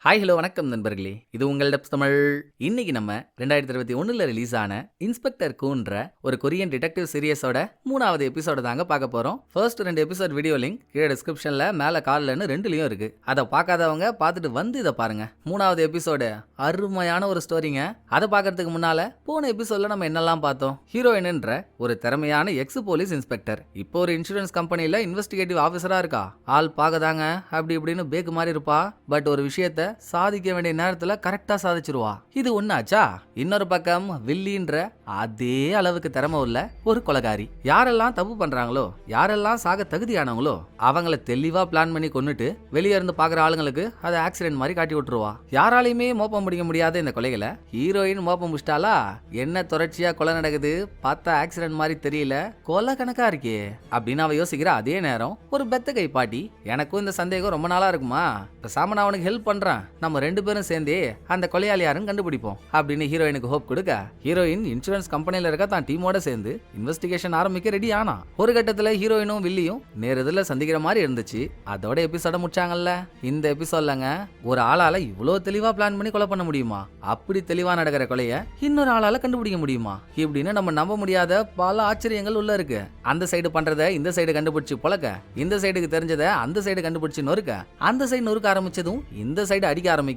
Hi hello வணக்கம் நண்பர்களே, இது உங்கள் டப்ஸ் தமிழ். இன்னைக்கு நம்ம 2021 ரிலீஸ் ஆன இன்ஸ்பெக்டர் கூன்ற ஒரு கொரியன் டிடெக்டிவ் சீரியஸோட 3வது எபிசோட தாங்க பார்க்க போறோம். ஃபர்ஸ்ட் 2 எபிசோட் வீடியோ லிங்க் கீழே டிஸ்கிரிப்ஷன்ல மேல கார்லன்னு 2லயும் இருக்கு. அதை பார்க்காதவங்க பார்த்துட்டு வந்து இதை பாருங்க. 3வது எபிசோடு அருமையான ஒரு ஸ்டோரிங்க. அதை பார்க்கறதுக்கு முன்னால போன எபிசோட்ல நம்ம என்னெல்லாம் பார்த்தோம்? ஹீரோயின்ன்ற ஒரு திறமையான எக்ஸ் போலீஸ் இன்ஸ்பெக்டர் இப்போ ஒரு இன்சூரன்ஸ் கம்பெனில இன்வெஸ்டிகேட்டிவ் ஆஃபீஸரா இருக்கா. ஆள் பார்க்கதாங்க அப்படி இப்படின்னு பேக்கு மாதிரி இருப்பா. பட் ஒரு விஷயத்த சாதிக்க வேண்டிய நேரத்துல கரெக்டா சாதிச்சிருவா. இது ஒண்ணாச்சா? இன்னொரு பக்கம் வில்லின்ற அதே அளவுக்கு திறமை உள்ள ஒரு கொலைகாரி. யாரெல்லாம் தப்பு பண்றாங்களோ, யாரெல்லாம் சாக தகுதியானவங்களோ அவங்கள தெளிவா பிளான் பண்ணி கொன்னுட்டு வெளியே இருந்து பாக்குற ஆளுங்களுக்கு அதை ஆக்சிடென்ட் மாதிரி காட்டி விட்டுருவா. யாராலையுமே மோப்பம் முடிக்க முடியாத இந்த கொலைகளை ஹீரோயின் மோப்பம் முடிச்சிட்டாலா? என்ன தொடர்ச்சியா கொலை நடக்குது, பார்த்தா ஆக்சிடென்ட் மாதிரி தெரியல, கொலை கணக்கா இருக்கே அப்படின்னு அவ யோசிக்கிற அதே நேரம் ஒரு பெத்த கை பாட்டி, எனக்கும் இந்த சந்தேகம் ரொம்ப நாளா இருக்குமா, பேசாம நான் அவனுக்கு ஹெல்ப் பண்றேன், நம்ம 2 பேரும் சேர்ந்தே அந்த கொலையாளி யாருன்னு கண்டுபிடிப்போம் அப்படின்னு ஹீரோயினுக்கு ஹோப் கொடுக்க, ஹீரோயின் இன்சூரன்ஸ் கம்பெனில இருக்க தான் டீமோட சேர்ந்து இன்வெஸ்டிகேஷன் ஆரம்பிக்க ரெடி ஆனா. ஒரு கட்டத்துல ஹீரோயினும் வில்லியும் நேரத்துல சந்திக்கிற மாதிரி இருந்துச்சு. அதோட எபிசோட முடிச்சாங்கல்ல. இந்த எபிசோட்லங்க ஒரு ஆளால இவ்வளவு தெளிவா பிளான் பண்ணி கொலை பண்ண முடியுமா? அப்படி தெளிவா நடக்கிற கொலைய இன்னொரு ஆளால கண்டுபிடிக்க முடியுமா? இப்படின்னு நம்ம நம்ப முடியாத பல ஆச்சரியங்கள் உள்ள இருக்கு. அந்த சைடு பண்றத இந்த சைடு கண்டுபிடிச்சு பொழக்க, இந்த சைடுக்கு தெரிஞ்சதை அந்த சைடு கண்டுபிடிச்சு நொறுக்க, அந்த சைடு நொறுக்க ஆரம்பிச்சதும் இந்த சைடு அடிக்க ஆரம்பிக்க.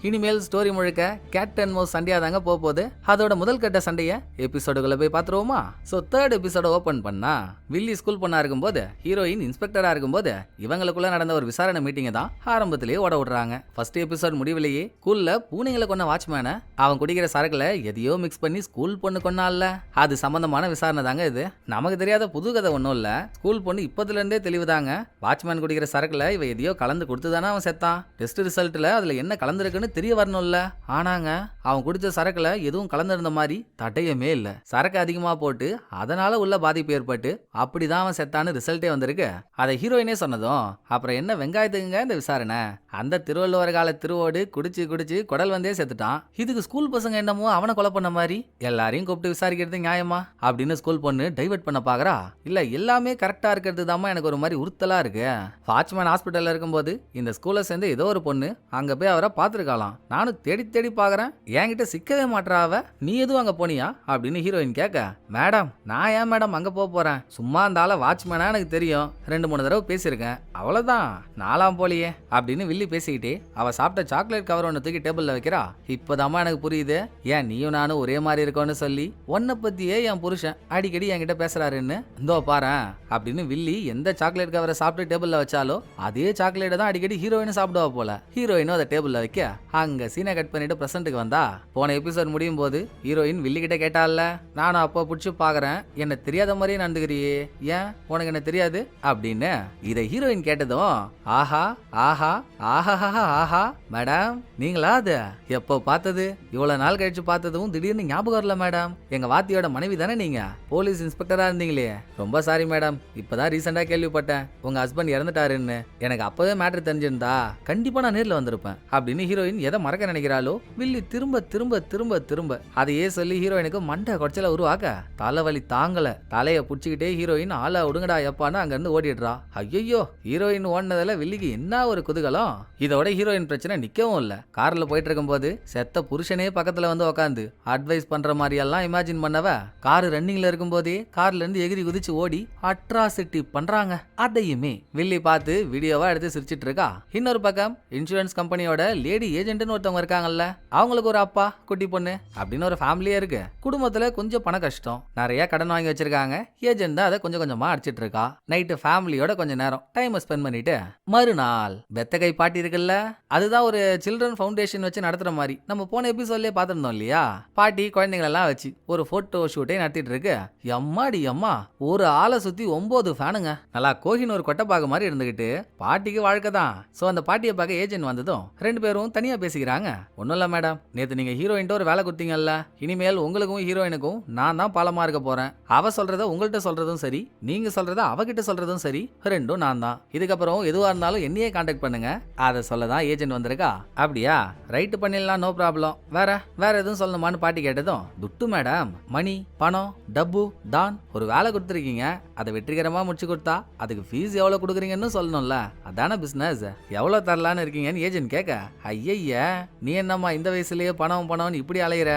இனிமேல் ஸ்டோரி முழுக்க கேட் அண்ட் மவுஸ் சண்டையா தாங்க போகுது. அதோட முதல் கட்ட சண்டைய எபிசோடுக்குள்ள போய் பாத்துருவோமா? சோ 3rd எபிசோட ஓபன் பண்ணா வில்லி ஸ்கூல் பொண்ணா இருக்கும்போது ஹீரோயின் இன்ஸ்பெக்டரா இருக்கும்போது இவங்களுக்குள்ள நடந்த ஒரு விசாரணை மீட்டிங் தான் ஆரம்பத்திலேயே ஓட விடுறாங்க. ஃபர்ஸ்ட் எபிசோட் முடிவிலேயே ஸ்கூல்ல பூனைகளை கொண்ட வாட்ச்மேன அவன் குடிக்கிற சரக்குல எதையோ மிக்ஸ் பண்ணி ஸ்கூல் பொண்ணு கொன்னால, அது சம்பந்தமான விசாரணை தாங்க இது. நமக்கு தெரியாத புது கதை ஒன்றும் இல்ல. ஸ்கூல் பொண்ணு இப்பத்துல இருந்தே தெளிவுதாங்க. வாட்ச்மேன் குடிக்கிற சரக்குல இவ எதையோ கலந்து கொடுத்துதானே அவன் செத்தான். டெஸ்ட் ரிசல்ட்ல அதுல என்ன கலந்துருக்குன்னு தெரிய வரணும்ல. ஆனாங்க அவன் குடிச்ச சரக்குல எதுவும் கலந்திருந்த மாதிரி தடையமே இல்ல. சரக்கு அதிகமா போட்டு அதனால உள்ள பாதிப்பு ஏற்பட்டு அப்படிதான் அவன் செத்தான்னு ரிசல்ட்டே வந்திருக்கு. அதை ஹீரோயினே சொன்னதும் அப்புறம் என்ன வெங்காயத்துக்குங்க இந்த விசாரணை? அந்த திருவள்ளுவர் கால திருவோடு குடிச்சு குடிச்சு குடல் வந்தே செத்துட்டான். இதுக்கு ஸ்கூல் பசங்க என்னமோ அவனை கொலை பண்ண மாதிரி எல்லாரையும் கூப்பிட்டு விசாரிக்கிறது நியாயமா அப்படின்னு ஸ்கூல் பொண்ணு டைவர்ட் பண்ண பாக்குறா. இல்ல எல்லாமே கரெக்டா இருக்கிறது தான் எனக்கு ஒரு மாதிரி உறுத்தலா இருக்கு. வாட்ச்மேன் ஹாஸ்பிட்டல்ல இருக்கும்போது இந்த ஸ்கூல்ல சேர்ந்து ஏதோ ஒரு பொண்ணு அங்க போய் அவரை பார்த்துருக்கலாம். நானும் தேடி தேடி பாக்குறேன், என்கிட்ட சிக்கவே மாட்டா அவ. நீ எதுவும் அங்க போனியா அப்படின்னு ஹீரோயின் கேட்க, மேடம் நான் ஏன் மேடம் அங்க போறேன், சும்மா அந்த ஆள வாட்ச்மேனா எனக்கு தெரியும், 2-3 தடவை பேசியிருக்கேன், அவ்வளவுதான், நாலாம் போலியே அப்படின்னு வில்லி பேசிக்கிட்டே அவ சாப்பிட்ட சாக்லேட் கவர் ஒன்று தூக்கி டேபிள்ல வைக்கிறா. இப்பதாம்மா எனக்கு புரியுது ஏன் நீயும் நானும் ஒரே மாதிரி இருக்கோன்னு சொல்லி உன்னை பத்தியே என் புருஷன் அடிக்கடி என்கிட்ட பேசுறாருன்னு. இந்தோ பாரு அப்படின்னு வில்லி எந்த சாக்லேட் கவரை சாப்பிட்டு டேபிள்ல வச்சாலோ அதே சாக்லேட்டை தான் அடிக்கடி ஹீரோயின் சாப்பிடுவா போல. ஹீரோயினும் அதை டேபிள்ல வைக்க அங்க சீனை கட் பண்ணிட்டு பிரசன்ட்டுக்கு வந்தா. போன எபிசோட் முடியும் போது ஹீரோயின் வில்லி கிட்ட கேட்டால, நானும் அப்போ பிடிச்சி பாக்குறேன், என்ன தெரியாத மாதிரியே நடந்துக்கிறியே, ஏன் உனக்கு என்ன தெரியாது அப்படின்னு. இதை ஹீரோயின் கேட்டதும் ஆஹா ஆஹா ஆஹா ஆஹா மேடம் நீங்களா அது எப்போ பார்த்தது, இவ்வளவு நாள் கழிச்சு பார்த்ததும் திடீர்னு ஞாபகம் வரல மேடம், எங்க வாத்தியோட மனைவி தானே நீங்க, போலீஸ் இன்ஸ்பெக்டரா இருந்தீங்களே, ரொம்ப சாரி மேடம், இப்பதான் ரீசெண்டா கேள்விப்பட்டேன் உங்க ஹஸ்பண்ட் இறந்துட்டாருன்னு, எனக்கு அப்பவே மேட்டர் தெரிஞ்சிருந்தா கண்டிப்பா நான் நேர்ல வந்திருப்பேன் அப்படின்னு ஹீரோயின் எதை மறக்க நினைக்கிறாளோ வில்லி திரும்ப திரும்ப திரும்ப திரும்ப அதையே சொல்லி ஹீரோயினுக்கு மண்டை கொச்சல உருவாக்க தலைவலி தாங்கல. தலைய புடிச்சுக்கிட்டே ஹீரோயின் ஆளா ஒடுங்கடா எப்பான்னு அங்க இருந்து ஓடிடுறா. ஐயோ ஹீரோயின் ஓடினதுல வில்லிக்கு என்ன ஒரு குதூகலம். இதோட ஹீரோயின் பிரச்சனை நிக்கவும் இல்ல. கார்ல போயிட்டு இருக்கும் போது செத்த புருஷனே பக்கத்துல வந்து உட்காந்து அட்வைஸ் பண்ற மாதிரி எல்லாம் இமேஜின் பண்ணவ கார் ரன்னிங்ல இருக்கும் போதே கார்ல இருந்து எகிரி குதிச்சு ஓடி அட்ராசிட்டி பண்றாங்க. அதையுமே வில்லி பார்த்து வீடியோவா எடுத்து சிரிச்சிட்டு இருக்கா. இன்னொரு பக்கம் இன்சூரன்ஸ் கம்பெனியோட லேடி ஏஜென்ட்னு ஒருத்தவங்க இருக்காங்கல்ல, அவங்களுக்கு ஒரு அப்பா குட்டி பொண்ணு அப்படின்னு ஒரு ஃபேமிலியே இருக்கு. குடும்பத்துல கொஞ்சம் பண கஷ்டம், நிறைய கடன் வாங்கி வச்சிருக்காங்க. ஏஜென்ட் தான் அதை கொஞ்சம் கொஞ்சமா அடிச்சிட்டு இருக்கா. நைட்டு ஃபேமிலியோட கொஞ்சம் நேரம் டைம் ஸ்பெண்ட் பண்ணிட்டு மறுநாள் பெத்த கை பாட்டி இருக்குல்ல, அதுதான் ஒரு சில்ட்ரன் ஃபவுண்டேஷன் வச்சு நடத்துற மாதிரி நம்ம போன எபிசோட்லயே பார்த்திருந்தோம் இல்லையா. பாட்டி குழந்தைங்களெல்லாம் வச்சு ஒரு போட்டோ ஷூட்டே நடத்திட்டு இருக்கு. எம்மாடி அம்மா, ஒரு ஆளை சுத்தி 9 ஃபேனுங்க. நல்லா கோஹினூர் கொட்டைப்பாக மாதிரி இருந்துகிட்டு பாட்டிக்கு வாழ்க்கை தான். சோ அந்த பாட்டியை பார்க்க ஏஜென்ட் வந்ததும் 2 பேரும் தனியா பேசிக்கிறாங்க. ஒன்னும் இல்ல மேடம், நேத்து நீங்க ஹீரோயின் ஒரு வேலை கொடுத்தீங்கல்ல, இனிமேல் உங்களுக்கு ஹீரோவுக்கும் ஹீரோயினுக்கும் நான் தான் பாலமா இருக்க போறேன். அவ சொல்றத உங்கள்கிட்ட சொல்றதும் சரி, நீங்க சொல்றத அவகிட்ட சொல்றதும் சரி, ரெண்டும் நான் தான். இதுக்கப்புறம் எதுவா இருந்தாலும் என்னையே கான்டாக்ட் பண்ணுங்க. அதை சொல்ல தான் ஏஜென்ட் வந்திருக்கா. அப்படியா, ரைட் பண்ணிடலாம், நோ ப்ராப்ளம். வேற எதுவும் சொல்லணுமான்னு பாட்டி கேட்டதும், துட்டு மேடம், மணி, பணம், டப்பு, தான் ஒரு வேலை கொடுத்துருக்கீங்க, அதை வெற்றிகரமா முடிச்சு கொடுத்தா அதுக்கு ஃபீஸ் எவ்வளவு கொடுக்குறீங்கன்னு சொல்லணும்ல, அதான பிசினஸ். எவ்வளவு தரலான்னு இருக்கீங்கன்னு ஏஜென்ட் கேட்க, ஐய நீ என்னம்மா இந்த வயசுலயே பணம்னு இப்படி அலையிற?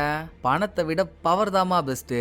பணத்தை விட பவர் தாமா பெஸ்ட்.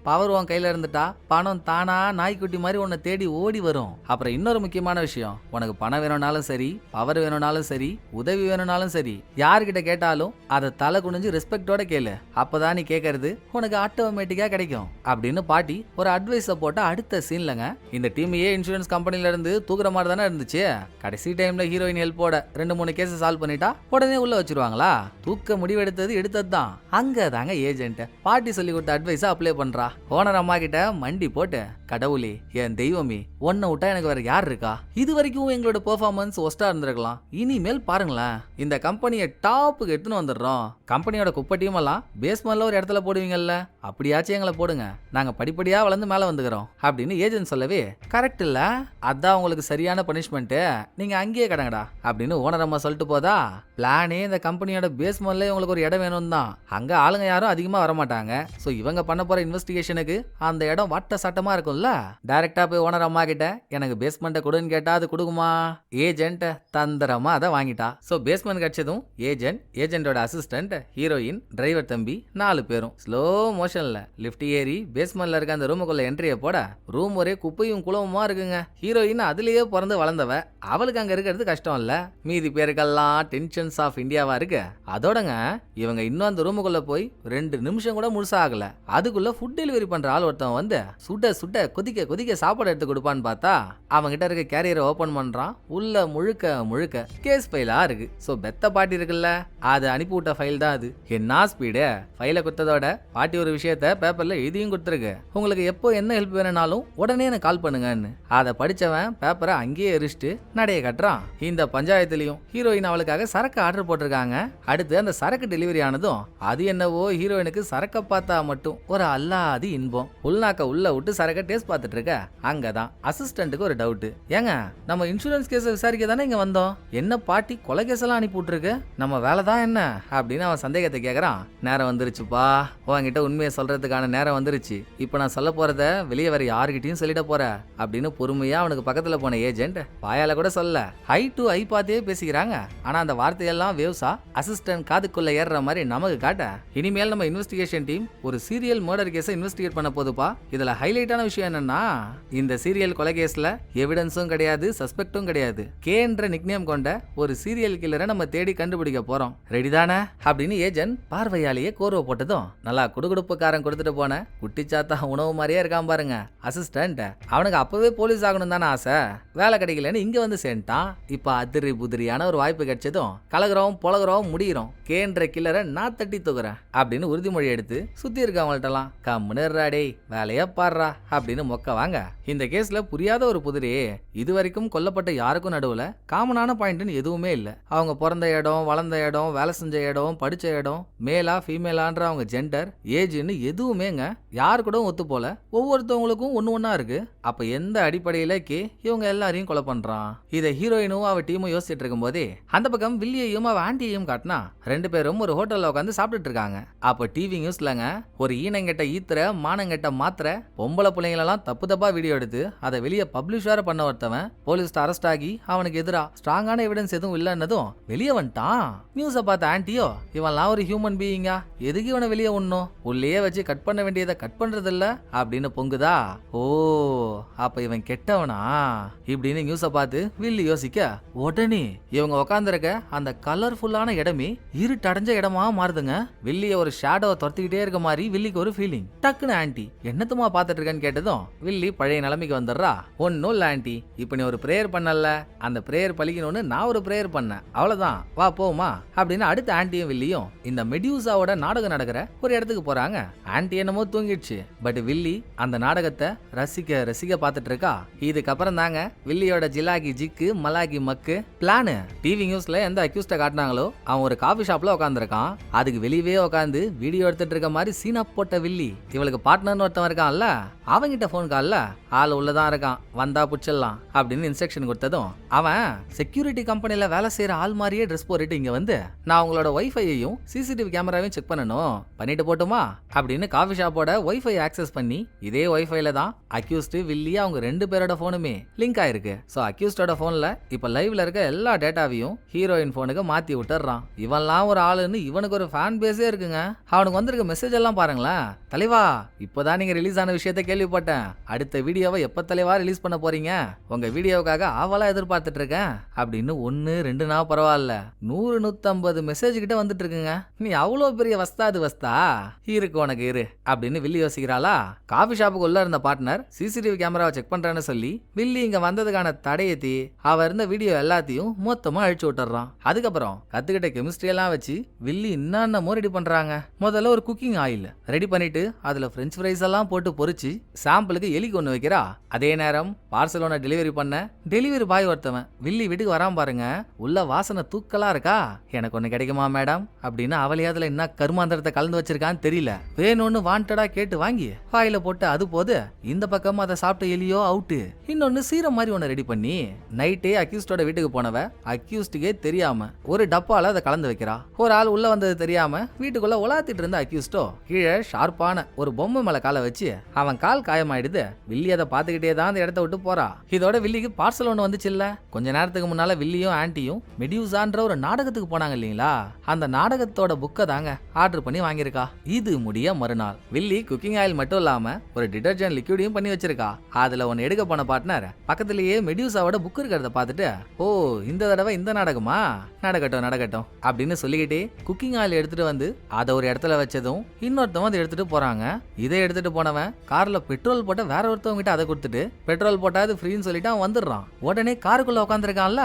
பவர் உன் கையில இருந்துட்டா பணம் தானா நாய்க்குட்டி மாதிரி உன்னை தேடி ஓடி வரும். அப்புறம் இன்னொரு முக்கியமான விஷயம், உனக்கு பணம் வேணும்னாலும் சரி, பவர் வேணும்னாலும் சரி, உதவி வேணும்னாலும் சரி, யாருக்கிட்ட கேட்டாலும் அதை தலை குனிஞ்சு ரெஸ்பெக்டோட கேளு. அப்பதான் நீ கேட்கறது உனக்கு ஆட்டோமேட்டிக்கா கிடைக்கும் அப்படின்னு பாட்டி ஒரு அட்வைஸ போட்ட அடுத்த சீன்லங்க இந்த டீமையே இன்சூரன்ஸ் கம்பெனில இருந்து தூக்குற மாதிரி தானே இருந்துச்சு. கடைசி டைம்ல ஹீரோயின் ஹெல்ப்போட 2-3 கேஸ் சால்வ் பண்ணிட்டா உடனே உள்ள வச்சிருவாங்களா? தூக்க முடிவெடுத்தது தான். அங்க தாங்க ஏஜென்ட் பாட்டி சொல்லி கொடுத்த அட்வைஸ அப்ளை பண்றா. ஓனர் அம்மா கிட்ட மண்டி போட்டு, கடவுளே என் தெய்வமே, ஒன்ன விட்டா எனக்கு வேற யார் இருக்கா? இது வரைக்கும் எங்களோட பெர்ஃபார்மன்ஸ் ஒஸ்டா இருந்திருக்கலாம், இனிமேல் பாருங்களேன் இந்த கம்பெனியை டாப்புக்கு எடுத்துன்னு வந்துடுறோம். கம்பெனியோட குப்பை டீம் எல்லாம் பேஸ்மெண்ட்ல ஒரு இடத்துல போடுவீங்கல்ல, அப்படியாச்சும் எங்களை போடுங்க, நாங்க படிப்படியா வளர்ந்து மேல வந்துக்கிறோம் அப்படின்னு ஏஜென்ட் சொல்லவே, கரெக்ட் இல்ல, அதான் உங்களுக்கு சரியான பனிஷ்மெண்ட், நீங்க அங்கேயே கடங்கடா அப்படின்னு ஓனர் அம்மா சொல்லிட்டு போதா. பிளானே இந்த கம்பெனியோட பேஸ்மெண்ட்ல உங்களுக்கு ஒரு இடம் வேணும் தான். அங்க ஆளுங்க யாரும் அதிகமா வரமாட்டாங்க. சோ இவங்க பண்ண போற இன்வெஸ்டிகேஷனுக்கு அந்த இடம் வட்ட சட்டமா இருக்கும்ல. டைரக்டா போய் ஓனர் அம்மா கிட்ட எனக்கு பேஸ்மெண்ட்டை கொடுன்னு கேட்டா அது கொடுக்குமா? ஏஜென்ட் தந்திரமா அதை வாங்கிட்டா. சோ பேஸ்மெண்ட் கிடைச்சதும் ஏஜென்டோட அசிஸ்டன்ட், ஹீரோயின், டிரைவர் தம்பி 4 பேரும் ஸ்லோ மோஷன்ல லிஃப்ட் ஏறி பேஸ்மெண்ட்ல இருக்க அந்த ரூமுக்குள்ள என்ட்ரியை போட, ரூம் ஒரே குப்பையும் குளவுமா இருக்குங்க. ஹீரோயின் அதுலயே பிறந்து வளர்ந்தவ, அவளுக்கு அங்க இருக்கிறது கஷ்டம் இல்ல. மீதி பேருக்கெல்லாம் டென்ஷன்ஸ் ஆஃப் இந்தியாவா இருக்கு. அதோடங்க இவங்க இன்னும் அந்த ரூமுக்குள்ள போய் 2 நிமிஷம் கூட முழுசா ஆகல, அதுக்குள்ள ஃபுட் டெலிவரி பண்ற ஆள் ஒருத்தன் வந்து சுட கொதிக்க சாப்பாடு எடுத்து கொடுப்பான்னு பார்த்தா அவங்கிட்ட இருக்க கேரியரை ஓபன் பண்றான். உள்ள முழுக்க கேஸ் ஃபைலா இருக்கு. சோ பெத்த பாட்டி இருக்குல்ல, அது அனுப்பி விட்ட ஃபைல் தான் அது. என்ன ஸ்பீடு! ஃபைலை கொடுத்ததோட பாட்டி ஒரு விஷயத்த பேப்பர்ல எழுதியும் கொடுத்துருக்கு. உங்களுக்கு எப்போ என்ன ஹெல்ப் வேணும்னாலும் உடனே எனக்கு கால் பண்ணுங்கன்னு. அதை படிச்சவன் பேப்பரை அங்கேயே எரிச்சிட்டு நடைய கட்டுறான். இந்த பஞ்சாயத்துலயும் ஹீரோயின் அவளுக்காக சரக்கு ஆர்டர் போட்டிருக்காங்க. அடுத்து அந்த சரக்கு டெலிவரி ஆனதும் அது என்னவோ ஹீரோயினுக்கு சரக்க பார்த்தா மட்டும் ஒரு அல்லாதி இன்பம். உள்நாக்க உள்ள விட்டு சரக்க டேஸ்ட் பார்த்துட்டு இருக்க. அங்கதான் அசிஸ்டன்ட்டுக்கு ஒரு டவுட், ஏங்க நம்ம இன்சூரன்ஸ் கேஸ் விசாரிக்க தானே இங்க வந்தோம், என்ன பாட்டி கொலை கேஸ் எல்லாம் அனுப்பி விட்டுருக்கு, நம்ம வேலை தான் என்ன அப்படின்னு அவன் சந்தேகத்தை கேட்கறான். நேரம் வந்துருச்சுப்பா, உன்கிட்ட உண்மையை சொல்றதுக்கான நேரம் வந்துருச்சு. இப்ப நான் சொல்ல போறத வெளியே வர யாருக்கிட்டையும் சொல்லிட போற அப்படின்னு பொறுமையா அவனுக்கு பக்கத்துல போன ஏஜென்ட் வாயால கூட சொல்ல ஐ டு ஐ பார்த்தே பேசிக்கிறாங்க. ஆனா அந்த வார்த்தையெல்லாம் வேவ்ஸா அசிஸ்டன்ட் காதுக்குள்ள ஏறுற மாதிரி நமக்கு காட்ட, இனிமேல் நம்ம இன்வெஸ்டிகேஷன் டீம் ஒரு சீரியல் மர்டர் கேஸை இன்வெஸ்டிகேட் பண்ண போதுப்பா. இதுல ஹைலைட்டான விஷயம் என்னன்னா, இந்த சீரியல் கொலை கேஸ்ல எவிடன்ஸும் கிடையாது, சஸ்பெக்டும் கிடையாது. கே என்ற நிக்நேம் கொண்ட ஒரு சீரியல் கில்லரை நம்ம தேடி கண்டுபிடிக்க போறோம். ரெடி தானே அப்படின்னு ஏஜென்ட் பார்வையாலேயே கோர்வை போட்டதும், நல்லா குடுகுடுப்புக்காரன் கொடுத்துட்டு போன குட்டிச்சாத்தா உணவு மாதிரியே இருக்கான் பாருங்க அசிஸ்டன்ட். அவனுக்கு அப்பவே போலீஸ் ஆகணும் தானே ஆசை, வேலை கிடைக்கலன்னு இங்க வந்து சேர்ந்துட்டான். இப்ப அதிரி புதிரியான ஒரு வாய்ப்பு கிடைச்சதும் கலகுறோம் பொலகுறோம் முடிகிறோம், கேன்ற கில்லரை நான் தட்டி தூக்குறேன் அப்படின்னு உறுதிமொழி எடுத்து சுத்தி இருக்கவங்கள்ட்டலாம் கம்முன்னுறாடே வேலையா பாடுறா அப்படின்னு மொக்க வாங்க. இந்த கேஸ்ல புரியாத ஒரு புதிரே, இது வரைக்கும் கொல்லப்பட்ட யாருக்கும் நடுவுல காமனான பாயிண்ட்னு எதுவுமே இல்ல. அவங்க பிறந்த இடம், வளர்ந்த இடம், வேலை செஞ்ச இடம், படிச்ச இடம், மேலா ஃபீமேலான்ற அவங்க ஜெண்டர், ஏஜ்னு எதுவுமேங்க யாரு கூட ஒத்து போல. ஒவ்வொருத்தவங்களுக்கும் ஒண்ணு இருக்கு. அப்ப எந்த அடிப்படையில கே இவங்க எல்லாரையும் கொலை பண்றான்? இதை ஹீரோயினும் அவ டீமும் யோசிச்சுட்டு இருக்கும் போதே அந்த பக்கம் வில்லியையும் அவ ஆண்டியையும் காட்டினா 2 பேரும் ஒரு ஹோட்டல்ல உட்காந்து சாப்பிட்டுட்டு இருக்காங்க. அப்ப டிவி நியூஸ்லங்க ஒரு ஈனங்கெட்ட ஈத்திர மானங்கெட்ட மாத்திர பொம்பளை பிள்ளைங்களெல்லாம் தப்பா வீடியோ எடுத்து அதை வெளியே பப்ளிஷ் வேற பண்ண ஒருத்தவன் போலீஸ் அரெஸ்ட் ஆகி அவனுக்கு எதிரா ஸ்ட்ராங்கான எவிடன்ஸ் எதுவும் இல்லைன்னதும் வெளியே வந்துட்டான். நியூஸை பார்த்த ஆண்டியோ, இவன்லாம் ஒரு ஹியூமன் பீயிங்கா, எதுக்கு இவனை வெளியே ஒண்ணும், உள்ளே வச்சு கட் பண்ண வேண்டியதை கட் பண்றது இல்ல அப்படின்னு பொங்குதா. ஓ அப்ப இவன் கெட்டவனா இப்படின்னு நியூஸை பார்த்து வில்லி யோசிக்க, உடனே இவங்க உட்காந்துருக்க அந்த கலர்ஃபுல்லான இடமே இருட்டடைஞ்ச இடமா மாறுதுங்க. வில்லிய ஒரு ஷேடோவை துரத்திக்கிட்டே இருக்க மாதிரி வில்லிக்கு ஒரு ஃபீலிங். டக்குன்னு ஆண்டி என்னத்துமா பார்த்துட்டு இருக்கேன்னு கேட்டதும் வில்லி பழைய நிலைமைக்கு வந்துடுறா. ஒன்னும் இல்ல ஆண்டி, இப்ப நீ ஒரு பிரேயர் பண்ணல, அந்த பிரேயர் பழிக்கணும்னு நான் ஒரு பிரேயர் பண்ணேன், அவ்வளவுதான், வா போமா அப்படின்னு அடுத்த ஆண்டியும் வில்லியும் இந்த மெடியூசாவோட நாடகம் நடக்கிற ஒரு இடத்துக்கு போறாங்க. ஆண்டி என்னமோ தூங்கிடுச்சு, பட் வில்லி அந்த நாடகத்தை ரசிக்க பார்த்துட்டு இருக்கா. இதுக்கப்புறம் தாங்க வில்லியோட ஜிலாகி ஜிக்கு மலாகி மக்கு பிளானு. டிவி நியூஸ்ல எந்த அக்யூஸ்ட காட்டினாங்களோ அவன் ஒரு காஃபி ஷாப்ல உட்காந்துருக்கான். அதுக்கு வெளியவே உட்காந்து வீடியோ எடுத்துட்டு இருக்க மாதிரி மாதிரி சீனா போட்ட வில்லி இவளுக்கு பார்ட்னர்னு ஒருத்தவன் இருக்கான்ல, அவங்கிட்ட போன் கால்ல ஆள் உள்ளதான் இருக்கான், வந்தா புடிச்சிடலாம் அப்படின்னு இன்ஸ்ட்ரக்ஷன் கொடுத்ததும் அவன் செக்யூரிட்டி கம்பெனில வேலை செய்யற ஆள் மாதிரியே ட்ரெஸ் போட்டுட்டு இங்க வந்து நான் உங்களோட வைஃபையையும் சிசிடிவி கேமராவையும் செக் பண்ணணும், பண்ணிட்டு போட்டுமா அப்படின்னு காஃபி ஷாப்போட வைஃபை ஆக்சஸ் பண்ணி இதே வைஃபைல தான் அக்யூஸ்ட் வில்லி அவங்க 2 பேரோட போனுமே லிங்க் ஆயிருக்கு. சோ அக்யூஸ்டோட போன்ல இப்ப லைவ்ல இருக்க எல்லா டேட்டாவையும் ஹீரோயின் போனுக்கு மாத்தி விட்டுறான். இவன்லாம் ஒரு ஆளுன்னு இவனுக்கு ஒரு ஃபேன் பேஸே இருக்குங்க. அவனுக்கு வந்திருக்க மெசேஜ் எல்லாம் பாருங்களேன். தலைவா, இப்பதான் நீங்க ரிலீஸ் ஆன விஷயத்த கேள்விப்பட்டேன், அடுத்த வீடியோவை எப்ப தலைவா ரிலீஸ் பண்ண போறீங்க, உங்க வீடியோவுக்காக ஆவலா எதிர்பார்த்துட்டு இருக்கேன் அப்படின்னு 1 2 நாள் பரவாயில்ல 100 150 மெசேஜ் கிட்ட வந்துட்டு இருக்குங்க. நீ அவ்வளோ பெரிய வஸ்தா இருக்கு உனக்கு இரு அப்படின்னு வில்லி யோசிக்கிறாளா. காஃபி ஷாப்புக்கு உள்ள இருந்த பார்ட்னர் சிசிடிவி கேமராவை செக் பண்றேன்னு சொல்லி வில்லி இங்க வந்ததுக்கான தடையத்தி அவ இருந்த வீடியோ எல்லாத்தையும் மொத்தமா அழிச்சு விட்டுறான். அதுக்கப்புறம் கத்துக்கிட்ட கெமிஸ்ட்ரி எல்லாம் வச்சு வில்லி என்னென்னமோ ரெடி பண்றாங்க. முதல்ல ஒரு குக்கிங் ஆயில் ரெடி பண்ணிட்டு அதுல பிரெஞ்ச் ஃப்ரைஸ் எல்லாம் போட்டு பொரிச்சு சாம்பிளுக்கு எலிக்கு ஒண்ணு வைக்கிறா. அதே நேரம் பார்சலோன டெலிவரி பண்ண டெலிவரி பாய் ஒருத்தவன் வில்லி வீட்டுக்கு வராம பாருங்க, உள்ள வாசனை தூக்கலா இருக்கா, எனக்கு ஒண்ணு கிடைக்குமா மேடம் அப்படின்னு அவளையே அதுல என்ன கருமாந்திரத்தை கலந்து வச்சிருக்கான்னு தெரியல, வேணும்னு வாண்டடா கேட்டு வாங்கி வாயில போட்டு அது போது இந்த பக்கம் அதை சாப்பிட்ட எலியோ அவுட்டு. இன்னொன்னு சீரம் மாதிரி ஒன்னு ரெடி பண்ணி நைட்டே அக்யூஸ்டோட வீட்டுக்கு போனவ அக்யூஸ்டுக்கே தெரியாம ஒரு டப்பால அதை கலந்து வைக்கிறா. ஒரு ஆள் உள்ள வந்தது தெரியாம வீட்டுக்குள்ள உலாத்திட்டு இருந்த அக்யூஸ்டோ கீழே ஷார்ப்பான ஒரு பொம்மை மேல காலை வச்சு அவன் கால் காயமாயிடுது. வில்லி அதை பாத்துக்கிட்டே தான் அந்த இடத்த விட்டு போறா. இதோட வில்லிக்கு பார்சல் ஒண்ணு வந்துச்சு இல்ல. கொஞ்ச நேரத்துக்கு முன்னால வில்லியும் ஆன்ட்டியும் மெடியூசான்ற ஒரு நாடகத்துக்கு போனாங்க இல்லீங்களா, அந்த நாடகத்தோட புக்கை தாங்க ஆர்டர் பண்ணி வாங்கியிருக்கா. இது முடிய மறுநாள் வில்லி குக்கிங் ஆயில் மட்டும் இல்லாம ஒரு டிடர்ஜென்ட் லிக்விடையும் பண்ணி வச்சிருக்கா. அதுல ஒன்னு எடுக்க போன பார்ட்னர் பக்கத்திலேயே மெடியூசாவோட புக் இருக்கிறத பார்த்துட்டு, ஓ இந்த தடவை இந்த நாடகமா, நடக்கட்டும் அப்படின்னு சொல்லிக்கிட்டே குக்கிங் ஆயில் எடுத்துட்டு வந்து அதை ஒரு இடத்துல வச்சதும் இன்னொருத்தவன் அதை எடுத்துட்டு போறாங்க. இதை எடுத்துட்டு போனவன் கார்ல பெட்ரோல் போட்ட வேற ஒருத்தவங்க கிட்ட அதை கொடுத்துட்டு பெட்ரோல் போட்டா அது ஃப்ரீன்னு சொல்லிட்டு அவன் வந்துடுறான். உடனே காருக்குள்ள உட்காந்துருக்கான்ல,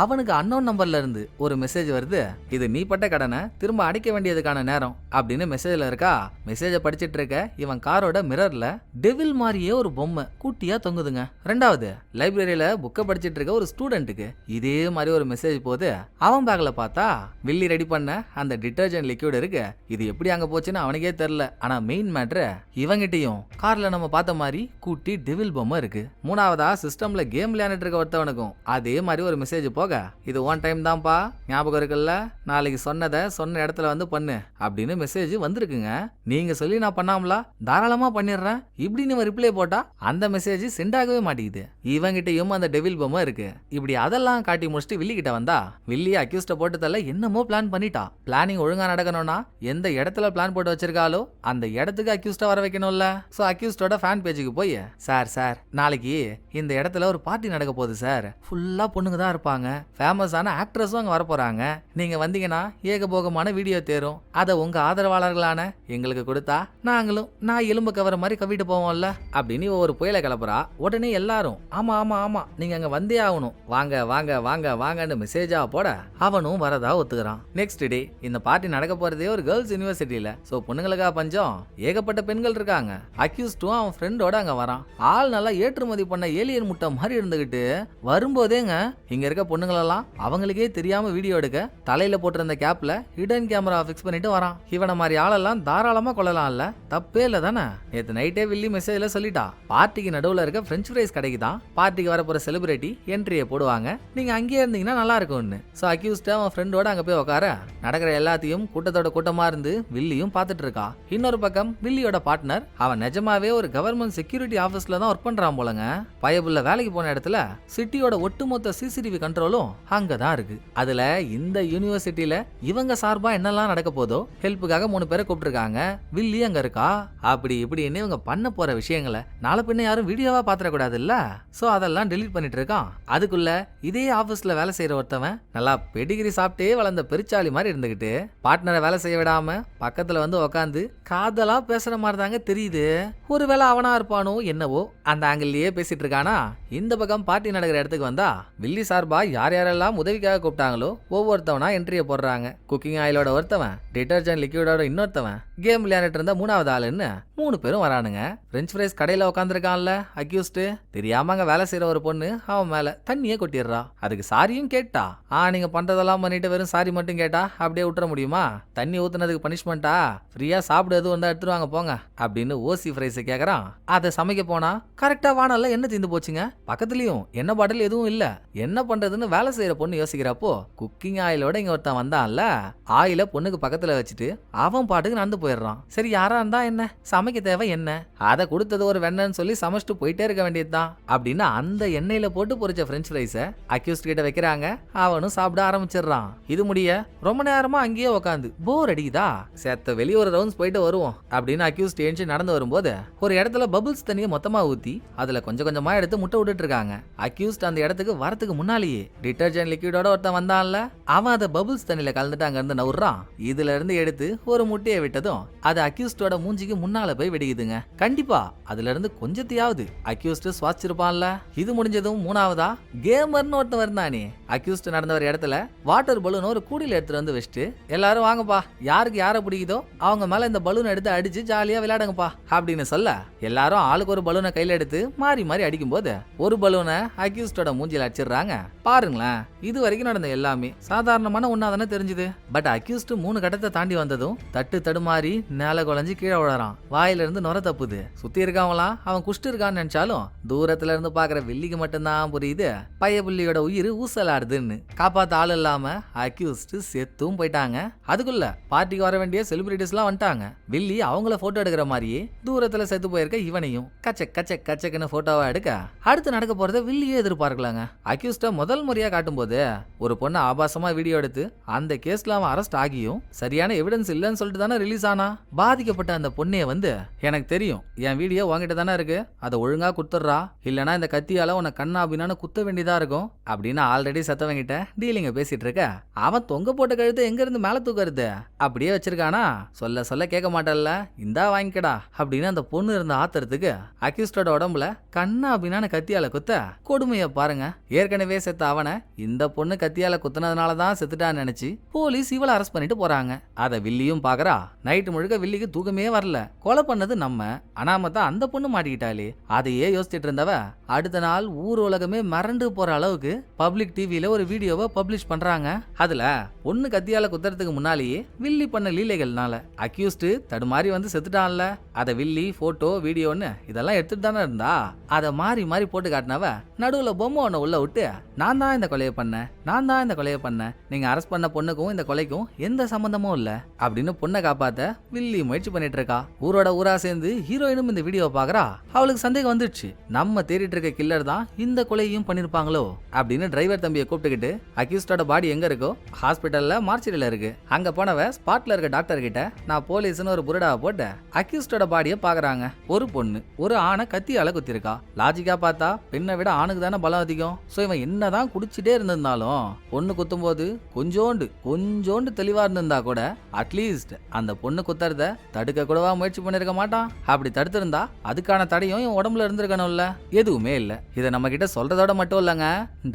அவனுக்கு அன்னோன் நம்பர்ல இருந்து ஒரு மெசேஜ் வருது, இது நீ பட்ட கடனை திரும்ப அடைக்க வேண்டியதுக்கான நேரம் அப்படின்னு மெசேஜ்ல இருக்கா. மெசேஜை படிச்சிட்டு இருக்க இவன் காரோட மிரர்ல டெவில் மாதிரியே ஒரு பொம்மை குட்டியா தொங்குதுங்க. ரெண்டாவது லைப்ரரியில புக்கை படிச்சிட்டு இருக்க ஒரு ஸ்டூடெண்ட்டுக்கு இதே மாதிரி ஒரு மெசேஜ் போது அவன் பேக்ல பார்த்தா வில்லி ரெடி பண்ண அந்த டிடர்ஜென்ட் லிக்விட் இருக்கு. இது எப்படி அங்க போச்சுன்னு அவனுக்கே தெரியல. ஆனா மெயின் மேட்ரு இவங்கிட்டையும் கார்ல நம்ம பார்த்த மாதிரி குட்டி டெவில் பொம்மை இருக்கு. மூணாவதா சிஸ்டம்ல கேம் விளையாண்டுட்டு இருக்க ஒருத்தவனுக்கும் அதே மாதிரி ஒரு மெசேஜ் போக, இது ஒன் டைம் தான்ப்பா, ஞாபகம் இருக்குல்ல, நாளைக்கு சொன்னதை சொன்ன இடத்துல வந்து பண்ணு அப்படின்னு மெசேஜ் வந்திருக்குங்க. நீங்க சொல்லி நான் பண்ணாமலா, தாராளமா பண்ணிடுறேன் இப்படின்னு ரிப்ளை போட்டா அந்த மெசேஜ் சென்ட் ஆகவே மாட்டேங்குது. இவங்கிட்டையும் அந்த டெவில் பொம்மை இருக்கு. இப்படி அதெல்லாம் காட்டி முடிச்சுட்டு வில்லி கிட்ட வந்தா வில்லி அக்யூஸ்ட போட்டு தள்ள என்னமோ பிளான் பண்ணிட்டா. பிளானிங் ஒழுங்கா நடக்கணும்னா எந்த இடத்துல பிளான் போட்டு வச்சிருக்காலோ அந்த இடத்துக்கு அக்யூஸ்ட வர வைக்கணும்ல. சோ அக்யூஸ்டோட ஃபேன் பேஜுக்கு போய், சார் நாளைக்கு இந்த இடத்துல ஒரு பார்ட்டி நடக்க போகுது சார், ஃபுல்லா பொண்ணுங்க தான் இருப்பாங்க, ஃபேமஸான ஆக்ட்ரஸும் அங்க வர போறாங்க, நீங்க வந்தீங்கன்னா ஏகபோகமான வீடியோ தேரும், அதை உங்க ஆதரவாளர்களான எங்களுக்கு கொடுத்தா நாங்களும் நான் எலும்பு கவர மாதிரி கவிட்டு போவோம்ல அப்படின்னு ஒரு புயலை கிளப்புறா. உடனே எல்லாரும் ஆமா நீங்க அங்க வந்தே ஆகணும், வாங்கன்னு மெசேஜா போட அவனும் வரதா ஒத்துக்கிறான். நெக்ஸ்ட் டே இந்த பார்ட்டி நடக்க போறதே ஒரு கேர்ள்ஸ் யூனிவர்சிட்டியில. சோ பொண்ணுங்களுக்கா பஞ்சம், ஏகப்பட்ட பெண்கள் இருக்காங்க. அக்யூஸ்டும் அவன் ஃப்ரெண்டோட அங்க வரான். ஆள் நல்லா ஏற்றுமதி பண்ண ஏலியன் முட்டை மாதிரி இருந்துகிட்டு வரும்போதேங்க இங்க இருக்க பொண்ணுங்களெல்லாம் அவங்களுக்கே தெரியாம வீடியோ எடுக்க தலையில போட்டிருந்த கேப்ல ஹிடன் கேமரா பிக்ஸ் பண்ணிட்டு வரான். இவனை மாதிரி ஆளெல்லாம் தாராளமா கொள்ளலாம்ல, தப்பே இல்ல தானே. நேத்து நைட்டே வில்லி மெசேஜ்ல சொல்லிட்டா, பார்ட்டிக்கு நடுவுல இருக்க பிரெஞ்ச் ஃப்ரைஸ் கடைக்கு தான் பார்ட்டிக்கு வரப்போற செலிபிரிட்டி என்ட்ரியை போடுவாங்க, நீங்க அங்கேயே இருந்தீங்கன்னா நல்லா இருக்கும்னு. சோ அக்யூஸ்ட் அவன் ஃப்ரெண்டோட அங்க போய் உட்கார நடக்கிற எல்லாத்தையும் கூட்டத்தோட கூட்டமா இருந்து வில்லியும் பார்த்துட்டு இருக்கா. இன்னொரு பக்கம் வில்லியோட பார்ட்னர் அவன் நிஜமாவே ஒரு கவர்மெண்ட் செக்யூரிட்டி ஆபீஸ்ல தான் ஒர்க் பண்றான் போலங்க. பயபுள்ள வேலைக்கு போன இடத்துல சிட்டியோட ஒட்டுமொத்த சிசிடிவி கண்ட்ரோலும் அங்கதான் இருக்கு. அதுல இந்த யூனிவர்சிட்டியில இவங்க சார்பா என்னெல்லாம் நடக்க போதோ ஹெல்ப்புக்காக 3 பேரை கூப்பிட்டுருக்காங்க. வில்லி அங்க இருக்கா. அப்படி இப்படின்னு இவங்க பண்ண போற விஷயங்களை நாளை பின்ன யாரும் வீடியோவா பாத்திர கூடாது இல்ல. சோ அதெல்லாம் டெலீட் பண்ணிட்டு இருக்கான். அதுக்குள்ள இதே ஆபீஸ்ல வேலை செய்யற ஒருத்தவன் நல்லா பெடிகிரி சாப்பிட்டே வளர்ந்த பெருச்சாளி மாதிரி இருந்துகிட்டு பார்ட்னரை வேலை செய்ய விடாம பக்கத்துல வந்து உக்காந்து காதலா பேசுற மாதிரி தாங்க தெரியுது. ஒருவேளை அவனா இருப்பானோ என்னவோ, அந்த ஆங்கிள்லயே பேசிட்டு இருக்கானா. இந்த பக்கம் பார்ட்டி நடக்கிற இடத்துக்கு வந்தா வில்லி சார்பா யார் யாரெல்லாம் உதவிக்காக கூப்பிட்டாங்களோ ஒவ்வொருத்தவனா என்ட்ரியை போடுறாங்க. குக்கிங் ஆயிலோட ஒருத்தவன், டிட்டர்ஜென்ட் லிக்விடோட இன்னொருத்தவன், கேம் விளையாண்டுட்டு இருந்த மூணாவது ஆளுன்னு 3 பேரும் வரானுங்க. பிரெஞ்ச் ஃப்ரைஸ் கடையில உட்காந்துருக்கான்ல அக்யூஸ்ட், தெரியாம அங்க வேலை செய்யற ஒரு பொண்ணு அவன் மேல தண்ணியே கொட்டிடுறா. அதுக்கு சாரியும் கேட்டா. நீங்க பண்றதெல்லாம் பண்ணிட்டு வெறும் சாரி மட்டும் கேட்டா அப்படியே விட்டுற முடியுமா? தண்ணி ஊத்துனதுக்கு பனிஷ்மெண்டா ஃப்ரீயா சாப்பிடு எதுவும் வந்தா எடுத்துருவாங்க போங்க அப்படின்னு ஓசி ஃப்ரைஸ் கேக்குறான். அதை சமைக்க போனா கரெக்டா வானல்ல என்ன தீந்து போச்சுங்க. பக்கத்துலயும் என்ன பாட்டில் எதுவும் இல்ல. என்ன பண்றதுன்னு வேலை செய்யற பொண்ணு யோசிக்கிறப்போ குக்கிங் ஆயிலோட இங்க ஒருத்தன் வந்தான்ல, ஆயில பொண்ணுக்கு பக்கத்துல வச்சுட்டு அவன் பாட்டுக்கு நடந்து போயிடுறான். சரி யாரா இருந்தா என்ன, சமைக்க தேவை என்ன, அதை கொடுத்தது ஒரு வெண்ணன்னு சொல்லி சமைச்சிட்டு போயிட்டே இருக்க வேண்டியதுதான் அப்படின்னு அந்த எண்ணெயில போட்டு பொரிச்ச பிரெஞ்ச் ஃப்ரைஸ அக்யூஸ்ட் கிட்ட வைக்கிறாங்க. அவனும் சாப்பிட ஆரம்பிச்சிடுறான். இது முடிய ரொம்ப நேரமா அங்கேயே உட்காந்து போர் அடிக்குதா, சேத்த வெளியே ஒரு ரவுண்ட்ஸ் போயிட்டு வருவோம் அப்படின்னு அக்யூஸ்ட் ஏஞ்சி நடந்து வரும்போது ஒரு இடத்துல பபிள்ஸ் தண்ணியை மொத்தமா ஊத்தி அதுல கொஞ்சம் கொஞ்சமா எடுத்து முட்டை விட்டுட்டு இருக்காங்க. அக்யூஸ்ட் அந்த இடத்துக்கு வரத்துக்கு முன்னாலேயே டிட்டர்ஜென்ட் லிக்விடோட ஒருத்தன் வந்தான்ல, அவன் அதை பபிள்ஸ் தண்ணியில கலந்துட்டு அங்க இருந்து நவுறான். இதுல இருந்து எடுத்து ஒரு முட்டையை விட்டதும் அது அக்யூஸ்டோட மூஞ்சிக்கு முன்னால போய் வெடிக்குதுங்க. கண்டிப்பா அதுல இருந்து கொஞ்சத்தையாவது அக்யூஸ்ட் சுவாசிச்சிருப்பான்ல. இது முடிஞ்சதும் மூணாவதா கேமர்னு ஒருத்தன் இருந்தானே, அக்யூஸ்ட் நடந்த ஒரு இடத்துல வாட்டர் பலூன் ஒரு கூடையில எடுத்துட்டு வந்து வச்சுட்டு எல்லாரும் வாங்கப்பா யாருக்கு யாரை பிடிக்குதோ அவங்க மேல இந்த பலூன் எடுத்து அடிச்சு ஜாலியா விளையாடுங்கப்பா அப்படின்னு சொல்ல எல்லாரும் ஆளுக்கு ஒரு பலூனை கையில எடுத்து மாறி மாறி அடிக்கும் போது ஒரு பலூனை அக்யூஸ்டோட மூஞ்சில அடிச்சிடுறாங்க. பாருங்களேன், இது வரைக்கும் நடந்த எல்லாமே சாதாரணமான ஒன்னாதானே தெரிஞ்சுது. பட் அக்யூஸ்ட் 3 கட்டத்தை தாண்டி வந்ததும் தட்டு தடுமாறி நேல குழஞ்சு கீழே விழறான். வாயில இருந்து நுர தப்புது. சுத்தி இருக்கவங்களாம் அவன் குஷ்டு இருக்கான்னு நினைச்சாலும் தூரத்துல இருந்து பாக்குற வில்லிக்கு மட்டும்தான் புரியுது பைய புள்ளியோட உயிர் ஊசலாடுதுன்னு. காப்பாத்த ஆள் இல்லாம அக்யூஸ்ட் செத்தும் போயிட்டாங்க. அதுக்குள்ள பார்ட்டிக்கு வர வேண்டிய செலிபிரிட்டிஸ் எல்லாம் வந்துட்டாங்க. வில்லி அவங்கள போட்டோ எடுக்கிற மாதிரியே தூரத்துல செத்து போயிருக்க இவனையும் கச்சக் கச்சக் கச்சக்குன்னு போட்டோவா எடுக்க அடுத்து நடக்க போறத வில்லியே எதிர்பார்க்கலாங்க. அக்யூஸ்ட முதல் முறையா காட்டும் போது ஒரு பொண்ணு ஆபாசமா வீடியோ எடுத்து அந்த கேஸ்ல அவன் அரெஸ்ட் ஆகியும் சரியான எவிடன்ஸ் இல்லைன்னு சொல்லிட்டு தானே ரிலீஸ் ஆனா. பாதிக்கப்பட்ட அந்த பொண்ணைய வந்து எனக்கு தெரியும் என் வீடியோ உங்ககிட்ட தானே இருக்கு, அதை ஒழுங்கா குத்துறா இல்லனா இந்த கத்தியால உன கண்ணா அப்படின்னு குத்த வேண்டியதா இருக்கும் அப்படின்னு ஆல்ரெடி செத்தவங்கிட்ட டீலிங்க பேசிட்டு இருக்க. அவன் தொங்க போட்ட கழுத்தை எங்க இருந்து மேல தூக்கறது அப்படியே வச்சிருக்கானா. சொல்ல சொல்ல கேட்க மாட்டல்ல, இந்தா வாங்கிக்கடா அப்படின்னு அந்த பொண்ணு இருந்த ஆத்திரத்துக்கு அக்யூஸ்டோட உடம்புல கண்ணா அப்படின்னு கத்தியால குத்த கொடுமைய பாருங்க. ஏற்கனவே செத்த அவனை இந்த பொண்ணு கத்தியால குத்துனதுனாலதான் செத்துட்டான்னு நினைச்சு போலீஸ் இவளை அரெஸ்ட் பண்ணிட்டு போறாங்க. அத வில்லியும் பாக்குறா. நைட்டு முழுக்க வில்லிக்கு தூக்கமே வரல. கொலை பண்ணது நம்ம, அனாமத்தா அந்த பொண்ணு மாட்டிக்கிட்டாலே அதையே யோசிச்சுட்டு இருந்தவ அடுத்த நாள் ஊர் உலகமே மறந்து போற அளவுக்கு பப்ளிக் டிவில ஒரு வீடியோவை பப்ளிஷ் பண்றாங்க. அதுல பொண்ணு கத்தியால குத்துறதுக்கு முன்னாலேயே வில்லி பண்ண லீலைகள்னால அக்யூஸ்ட் தடுமாறி வந்து செத்துட்டான்ல, அத வில்லி போட்டோ வீடியோன்னு இதெல்லாம் எடுத்துட்டு தானே இருந்தா. அதை மாறி மாறி போட்டு காட்டினவ நடுவுல பொம்மை ஒண்ணு உள்ள விட்டு நான் தான் இந்த கொலையை பண்ணேன், நான் தான் இந்த கொலையை பண்ணேன், நீங்க அரெஸ்ட் பண்ண பொண்ணுக்கும் இந்த கொலைக்கும் எந்த சம்பந்தமும் இல்ல அப்படின்னு பொண்ணை காப்பாத்த வில்லி முயற்சி பண்ணிட்டு இருக்கா. ஊரோட ஊரா சேர்ந்து ஹீரோயினும் இந்த வீடியோ பாக்குறா. அவளுக்கு சந்தேகம் வந்துடுச்சு, நம்ம தேடிட்டு இருக்க கில்லர் தான் இந்த கொலையும் பண்ணிருப்பாங்களோ அப்படின்னு டிரைவர் தம்பியை கூப்பிட்டுக்கிட்டு அக்யூஸ்டோட பாடி எங்க இருக்கோ ஹாஸ்பிட்டல்ல மார்ச்சரியில இருக்கு. அங்க போனவ ஸ்பாட்ல இருக்க டாக்டர் கிட்ட நான் போலீஸ்னு ஒரு புரடாவை போட்டு அக்யூஸ்டோட பாடியை பாக்குறாங்க. ஒரு பொண்ணு ஒரு ஆணை கத்தியால குத்திருக்கா. லாஜிக்கா பார்த்தா பெண்ணை விட ஆணுக்கு தானே பலம் அதிகம். சோ இவன் என்னதான் குடிச்சிட்டே இருந்திருந்தாலும் பொண்ணு குத்தும் போது கொஞ்சோண்டு தெளிவா இருந்திருந்தா கூட அட்லீஸ்ட் அந்த பொண்ணு குத்துறத தடுக்க கூடவா முயற்சி பண்ணிருக்க மாட்டான். அப்படி தடுத்திருந்தா அதுக்கான தடையும் இவன் உடம்புல இருந்திருக்கணும்ல. எதுவுமே இல்ல. இதை நம்ம கிட்ட சொல்றதோட மட்டும் இல்லங்க,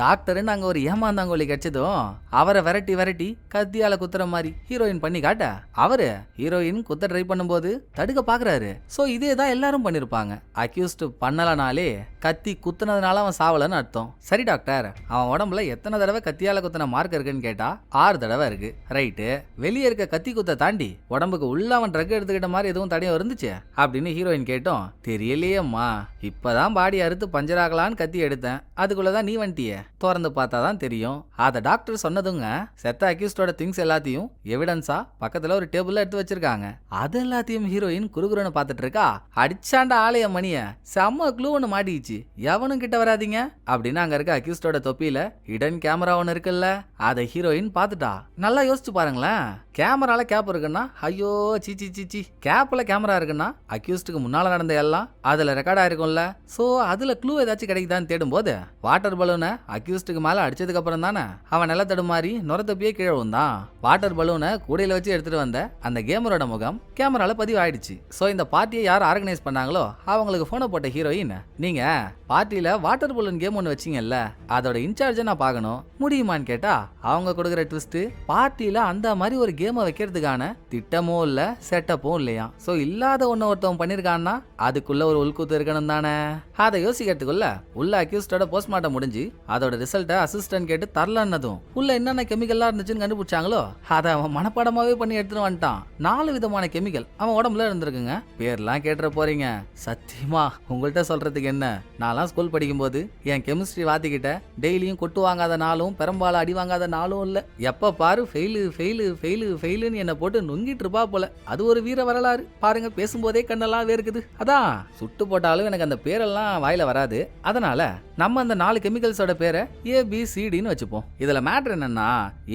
டாக்டர்னு அங்க ஒரு ஏமாந்தாங்கோலி கிடைச்சதும் அவரை விரட்டி விரட்டி கத்தியால குத்துற மாதிரி ஹீரோயின் பண்ணி காட்ட அவரு ஹீரோயின் குத்த ட்ரை பண்ணும்போது தடுக்க பாக்குறாரு. சோ இதே தான் எல்லாரும் பண்ணிருப்பாங்க. அக்யூஸ்ட் பண்ணலனாலே கத்தி குத்துனதுனால அவன் சாவலன்னு அர்த்தம். சரி டாக்டர், அவன் உடம்புல எத்தனை தடவை கத்தியால குத்தின மார்க் இருக்குன்னு கேட்டா 6 தடவை இருக்கு. ரைட்டு, வெளியே இருக்க கத்தி குத்த தாண்டி உடம்புக்கு உள்ள அவன் ட்ரக் எடுத்துக்கிட்ட மாதிரி எதுவும் தடையும் இருந்துச்சு அப்படின்னு ஹீரோயின் கேட்டோம். தெரியலையேம்மா, இப்பதான் பாடி அறுத்து பஞ்சராகலான்னு கத்தி எடுத்தேன், அதுக்குள்ளதான் நீ வண்டிய திறந்து பார்த்தாதான் தெரியும். அத டாக்டர் சொன்னதுங்க. செத்த அக்யூஸ்டோட திங்ஸ் எல்லாத்தையும் எவிடன்ஸா பக்கத்துல ஒரு டேபிள்ல எடுத்து வச்சிருக்காங்க. அது எல்லாத்தையும் ஹீரோயின் குறுகுறுன்னு பார்த்துட்டு இருக்கா. அடிச்சாண்ட ஆலய மணிய செம்ம க்ளூ ஒன்று மாட்டிச்சு, எவனும் கிட்ட வராதிங்க அப்படின்னு அங்க இருக்க அக்யூஸ்டோட தொப்பியில ஹிடன் கேமரா ஒன்று இருக்குல்ல, அதை ஹீரோயின் பார்த்துட்டா. நல்லா யோசிச்சு பாருங்களேன், கேமரால கேப் இருக்குன்னா ஐயோ சீச்சி சீச்சி, கேப்ல கேமரா இருக்குன்னா அக்யூஸ்டுக்கு முன்னால நடந்த எல்லாம் அதுல ரெக்கார்ட் ஆயிருக்கும்ல. சோ அதுல க்ளூ ஏதாச்சும் கிடைக்குதான்னு தேடும் போது வாட்டர் பலூனை அக்யூஸ்டுக்கு மேல அடிச்சதுக்கு அப்புறம் தானே அவன் நில தடுமாறி நுர தப்பியே கீழே விழுந்தான். வாட்டர் பலூனை கூடையில வச்சு எடுத்துட்டு வந்த அந்த கேமரோட முகம் கேமரால பதிவு ஆயிடுச்சு. சோ இந்த பார்ட்டியை யார் ஆர்கனைஸ் பண்ணாங்களோ அவங்களுக்கு போன் போனை போட்ட ஹீரோயின், நீங்க பார்ட்டில வாட்டர் பலூன் கேம் ஒன்று வச்சிங்கல்ல, அதோட இன்சார்ஜை நான் பார்க்கணும், முடியுமான்னு கேட்டா அவங்க கொடுக்குற ட்விஸ்ட், பார்ட்டில அந்த மாதிரி ஒரு கேமை வைக்கிறதுக்கான திட்டமும் இல்ல செட்டப்பும் இல்லையா. ஸோ இல்லாத ஒன்று ஒருத்தவன் பண்ணியிருக்கான்னா அதுக்குள்ள ஒரு உள்கூத்து இருக்கணும் தானே. அதை யோசிக்கிறதுக்குள்ள உள்ள அக்யூஸ்டோட போஸ்ட்மார்ட்டம் முடிஞ்சு அதோட ரிசல்ட்டை அசிஸ்டன்ட் கேட்டு தரலன்னதும் உள்ள என்னென்ன கெமிக்கல்லாம் இருந்துச்சுன்னு கண்டுபிடிச்சாங்களோ அதை அவன் மனப்பாடமாவே பண்ணி எடுத்துட்டு வந்துட்டான். 4 விதமான கெமிக்கல் அவன் உடம்புல இருந்திருக்குங்க. பேர்லாம் கேட்டுற போறீங்க. சத்தியமா உங்கள்கிட்ட சொல்றதுக்கு என்ன, நான்லாம் ஸ்கூல் படிக்கும்போது என் கெமிஸ்ட்ரி வாத்திக்கிட்ட டெய்லியும் கொட்டு வாங்காத நாளும் பெரும்பாலும் அடி வாங்காத நாளும் இல்லை. எப்ப பாரு ஃபெயிலு ஃபெயிலு ஃபெயிலு ஃபெயிலுன்னு என்னை போட்டு நொங்கிட்டு இருப்பா போல. அது ஒரு வீர வரலாறு பாருங்க. பேசும்போதே கண்ணெல்லாம் வேர்க்குது. அதான் சுட்டு போட்டாலும் எனக்கு அந்த பேரெல்லாம் வாயில வராது. அதனால நம்ம அந்த 4 கெமிக்கல்ஸோட பேரை ABCDன்னு வச்சுப்போம். இதுல மேட்டர் என்னன்னா,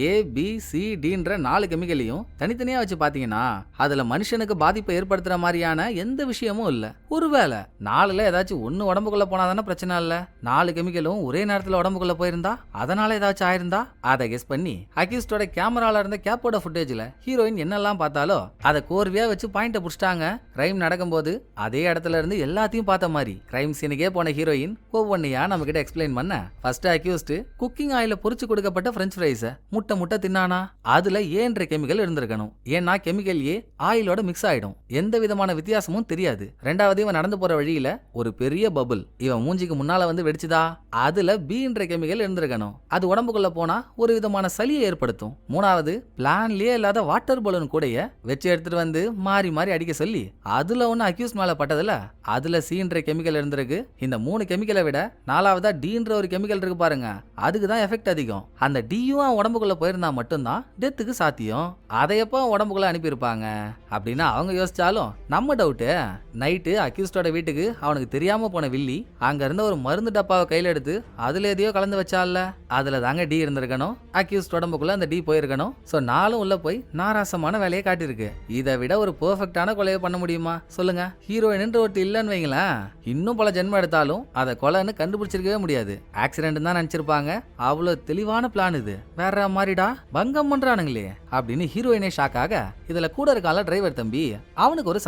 ABCDன்ற 4 கெமிக்கலையும் தனித்தனியா வச்சு பாத்தீங்கன்னா அதுல மனுஷனுக்கு பாதிப்பை ஏற்படுத்துற மாதிரியான எந்த விஷயமும் இல்ல. ஒருவேளை 4ல ஏதாச்சும் ஒன்னு உடம்புக்குள்ள போனாதானே பிரச்சனை இல்ல. 4 கெமிக்கலும் ஒரே நேரத்துல உடம்புக்குள்ள போயிருந்தா அதனால ஏதாச்சும் ஆயிருந்தா அதை கெஸ் பண்ணி அக்யூஸ்டோட கேமரால இருந்த கேப்போட ஃபுட்டேஜ்ல ஹீரோயின் என்னெல்லாம் பார்த்தாலோ அதை கோர்வையா வச்சு பாயிண்ட புடிச்சிட்டாங்க. கிரைம் நடக்கும்போது அதே இடத்துல இருந்து எல்லாத்தையும் பார்த்த மாதிரி கிரைம் சீனுக்கே போன ஹீரோயின் ஒவ்வொன்னையா நம்ம கிட்ட எக்ஸ்பிளைன் பண்ண, ஃபர்ஸ்ட் அக்யூஸ்ட் குக்கிங் ஆயில பொரிச்சு கொடுக்கப்பட்ட பிரெஞ்ச் ஃப்ரைஸ முட்டை முட்டை தின்னானா அதுல ஏன்ற கெமிக்கல் இருந்திருக்கணும். ஏன்னா கெமிக்கல் ஏ ஆயிலோட மிக்ஸ் ஆயிடும், எந்த விதமான வித்தியாசமும் தெரியாது. ரெண்டாவது இவன் நடந்து போற வழியில ஒரு பெரிய பபுள் இவன் மூஞ்சிக்கு முன்னால வந்து வெடிச்சுதா, அதுல பீன்ற கெமிக்கல் இருந்திருக்கணும், அது உடம்புக்குள்ள போனா ஒரு விதமான சளியை ஏற்படுத்தும். மூணாவது பிளான்லயே இல்லாத வாட்டர் பலூன் கூடைய வச்சு எடுத்துட்டு வந்து மாறி மாறி அடிக்க சொல்லி அதுல ஒன்னு அக்யூஸ் மேல பட்டதுல அதுல சீன்ற கெமிக்கல் இருந்திருக்கு. இந்த 3 கெமிக்கலை விட 4வதா டீன்ற ஒரு கெமிக்கல் இருக்கு பாருங்க, அதுக்கு தான் எஃபெக்ட் அதிகம். அந்த டீயும் உடம்புக்குள்ள போயிருந்தா மட்டும்தான் டெத்துக்கு சாத்தியம். அதை எப்போ உடம்புக்குள்ள அனுப்பியிருப்பாங்க அப்படின்னு அவங்க யோசிச்சாலும் நம்ம டவுட்டு, நைட்டு அக்யூஸ்டோட வீட்டுக்கு அவனுக்கு தெரியாம போன வில்லி அங்க இருந்த ஒரு மருந்து டப்பாவை கையில எடுத்து அதுல எதையோ கலந்து வச்சால, அதுல தாங்க டி இருந்திருக்கணும். அக்யூஸ்ட் உடம்புக்குள்ள அந்த டி போயிருக்கணும். ஸோ 4 உள்ள போய் நாராசமான வேலையை காட்டியிருக்கு. இதை விட ஒரு பெர்ஃபெக்டான கொலையை பண்ண முடியுமா சொல்லுங்க? ஹீரோயின் ஒருத்தி இல்லைன்னு வைங்களேன், இன்னும் பல ஜென்மம் எடுத்தாலும் அதை கொலைன்னு கண்டுபிடிச்சிருக்கவே முடியாது. ஆக்சிடென்ட் தான் நினைச்சிருப்பாங்க. அவ்வளவு தெளிவான பிளான் இது. வேற மாதிரிடா பங்கம் பண்றானுங்களே அப்படின்னு ஹீரோயினே ஷாக் ஆக, இதுல கூட இருக்கால டிரைவர் தம்பி, அவனுக்கு ஒரு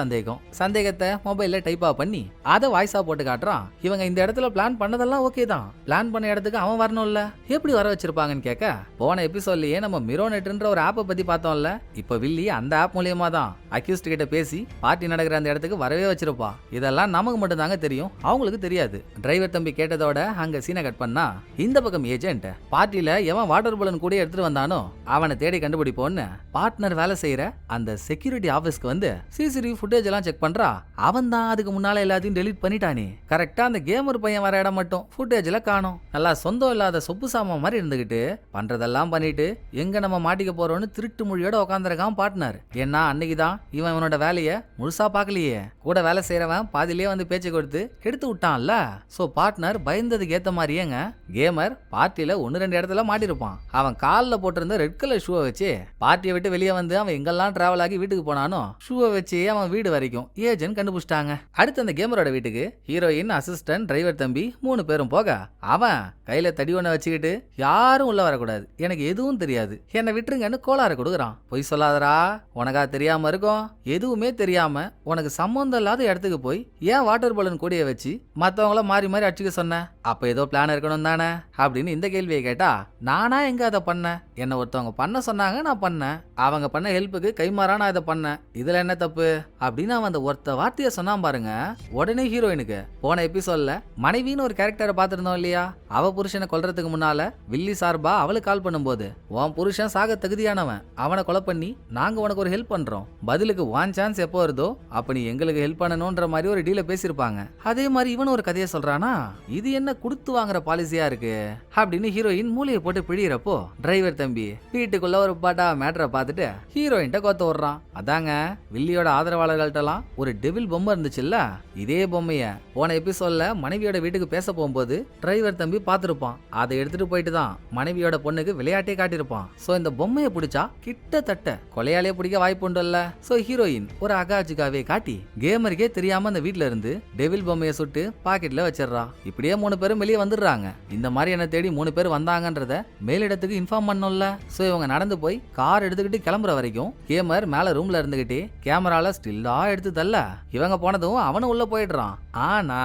சந்தேகத்தை மொபைல்ல டைப்பா பண்ணி அதை வாய்ஸா போட்டு காட்டுறான். இவங்க இந்த இடத்துல பிளான் பண்ணதெல்லாம் ஓகே தான், பிளான் பண்ண இடத்துக்கு அவன் வரணும்ல, எப்படி வர வச்சிருப்பாங்கன்னு கேட்க, போன எபிசோட்லயே நம்ம மிரோனெட்ன்ற ஒரு ஆப்பை பத்தி பார்த்தோம்ல, இப்ப வில்லி அந்த ஆப் மூலியமா தான் அக்யூஸ்ட் கிட்ட பேசி பார்ட்டி நடக்கிற அந்த இடத்துக்கு வரவே வச்சிருப்பா. இதெல்லாம் நமக்கு மட்டும் தாங்க தெரியும், அவங்களுக்கு தெரியாது. டிரைவர் தம்பி கேட்டதோட அங்க சீனை கட் பண்ணா இந்த பக்கம் ஏஜென்ட் பார்ட்டில எவன் வாட்டர் பலூன் கூட எடுத்துட்டு வந்தானோ அவனை தேடி கண்டுபிடிப்போன்னு பார்ட்னர் வேலை செய்யற அந்த செக்யூரிட்டி ஆபீஸ்க்கு வந்து சிசிடிவி ஃபுட்டேஜ் எல்லாம் செக் பண்றா. அவன் தான் அதுக்கு முன்னால எல்லாத்தையும் டெலீட் பண்ணிட்டானே. கரெக்டா அந்த கேமர் பையன் வர இடம் மட்டும் ஃபுட்டேஜ்ல காணோம். நல்லா சொந்தம் இல்லாத சொப்பு சாமா மாதிரி இருந்துகிட்டு பண்றதெல்லாம் பண்ணிட்டு எங்க நம்ம மாட்டிக்க போறோம்னு திருட்டு மொழியோட உட்காந்துருக்கான் பார்ட்னர். ஏன்னா அன்னைக்குதான் இவன் இவனோட வேலையை முழுசா பார்க்கலையே. கூட வேலை செய்யறவன் பாதிலேயே வந்து பேச்சு கொடுத்து கெடுத்து விட்டான்ல. சோ பார்ட்னர் பயந்ததுக்கு ஏத்த மாதிரியேங்க கேமர் பார்ட்டில 1-2 இடத்துல மாட்டிருப்பான். அவன் காலில் போட்டிருந்த ரெட் கலர் ஷூவை வச்சு பார்ட்டியை விட்டு வெளியே வந்து அவன் எங்கெல்லாம் டிராவல் ஆகி வீட்டுக்கு போனானோ ஷூவை வச்சு அவன் வீடு வரைக்கும் ஏஜென்ட் கண்டுபிடிச்சிட்டாங்க. அடுத்து அந்த கேமரோட வீட்டுக்கு ஹீரோயின், அசிஸ்டன்ட், டிரைவர் தம்பி 3 பேரும் போக, அவன் கையில தடி ஒண்ண வச்சுக்கிட்டு யாரும் உள்ள வரக்கூடாது, எனக்கு எதுவும் தெரியாது, என்னை விட்டுருங்கன்னு கோளாறு கொடுக்குறான். பொய் சொல்லாதரா, உனக்கா தெரியாம இருக்கும், எதுவுமே தெரியாம உனக்கு சம்பந்தம் இல்லாத இடத்துக்கு போய் ஏன் வாட்டர் பலூன் கூடிய வச்சு மற்றவங்கள மாறி மாறி அடிச்சுக்க சொன்ன, அப்ப ஏதோ பிளான் இருக்கணும் தானே அப்படின்னு இந்த கேள்வியை கேட்டா, நானா எங்க அதை பண்ணேன், என்ன ஒருத்தவங்க பண்ண சொன்னாங்க நான் பண்ணேன், அவங்க பண்ண ஹெல்ப்புக்கு கைமாறா நான் இதை பண்ணேன், இதுல என்ன தப்பு அப்படின்னு அவன் அந்த ஒருத்த வார்த்தையை சொன்னான் பாருங்க. உடனே ஹீரோயினுக்கு போன எபிசோட்ல மனைவின்னு ஒரு கேரக்டரை பார்த்திருந்தோம் இல்லையா, அவ புருஷனை கொல்றதுக்கு முன்னால வில்லி சார்பா அவளுக்கு கால் பண்ணும்போது, உன் புருஷன் சாக தகுதியானவன், அவனை கொலை பண்ணி நாங்க உனக்கு ஒரு ஹெல்ப் பண்றோம், பதிலுக்கு ஒன் சான்ஸ் எப்போ வருதோ அப்ப நீ எங்களுக்கு ஹெல்ப் பண்ணணும்ன்ற மாதிரி ஒரு டீல பேசியிருப்பாங்க. அதே மாதிரி இவன் ஒரு கதையை சொல்றானா, இது என்ன கொடுத்து வாங்குற பாலிசியா இருக்கு அப்படின்னு ஹீரோயின் மூளையை போட்டு பிழியறப்போ டிரைவர் தம்பி வீட்டுக்குள்ள ஒரு பாட்டா மேட்டரை பார்த்துட்டு ஹீரோயின்ட்ட கோத்த விடுறான். அதாங்க வில்லியோட ஆதரவாளர்கள்ட்டெல்லாம் ஒரு டெவில் பொம்மை இருந்துச்சுல்ல, இதே பொம்மைய போன எபிசோட்ல மனைவியோட வீட்டுக்கு பேச போகும்போது டிரைவர் தம்பி பார்த்திருப்பான். அதை எடுத்துட்டு போயிட்டு தான் மனைவியோட பொண்ணுக்கு விளையாட்டே காட்டியிருப்பான். சோ இந்த பொம்மையை பிடிச்சா கிட்டத்தட்ட கொலையாலே பிடிக்க வாய்ப்பு உண்டுல்ல. சோ ஹீரோயின் ஒரு அகாஜுக்காவே காட்டி கேமருக்கே தெரியாம அந்த வீட்டுல இருந்து டெவில் பொம்மையை சுட்டு பாக்கெட்ல வச்சிடறா. இப்படியே 3 பேரும் வெளியே வந்துடுறாங்க. இந்த மாதிரி என்ன தேடி 3 பேர் வந்தாங்கன்றத மேலிடத்துக்கு இன்ஃபார்ம் பண்ணோம்ல. சோ இவங்க நடந்து போய் கார் எடுத்துக்கிட்டு கிளம்புற வரைக்கும் கேமர் மேல ரூம்ல இருந்துகிட்டே கேமரால ஸ்டில்லா எடுத்து தள்ள இவங்க போனதும் அவனும் உள்ள போயிடுறான். ஆனா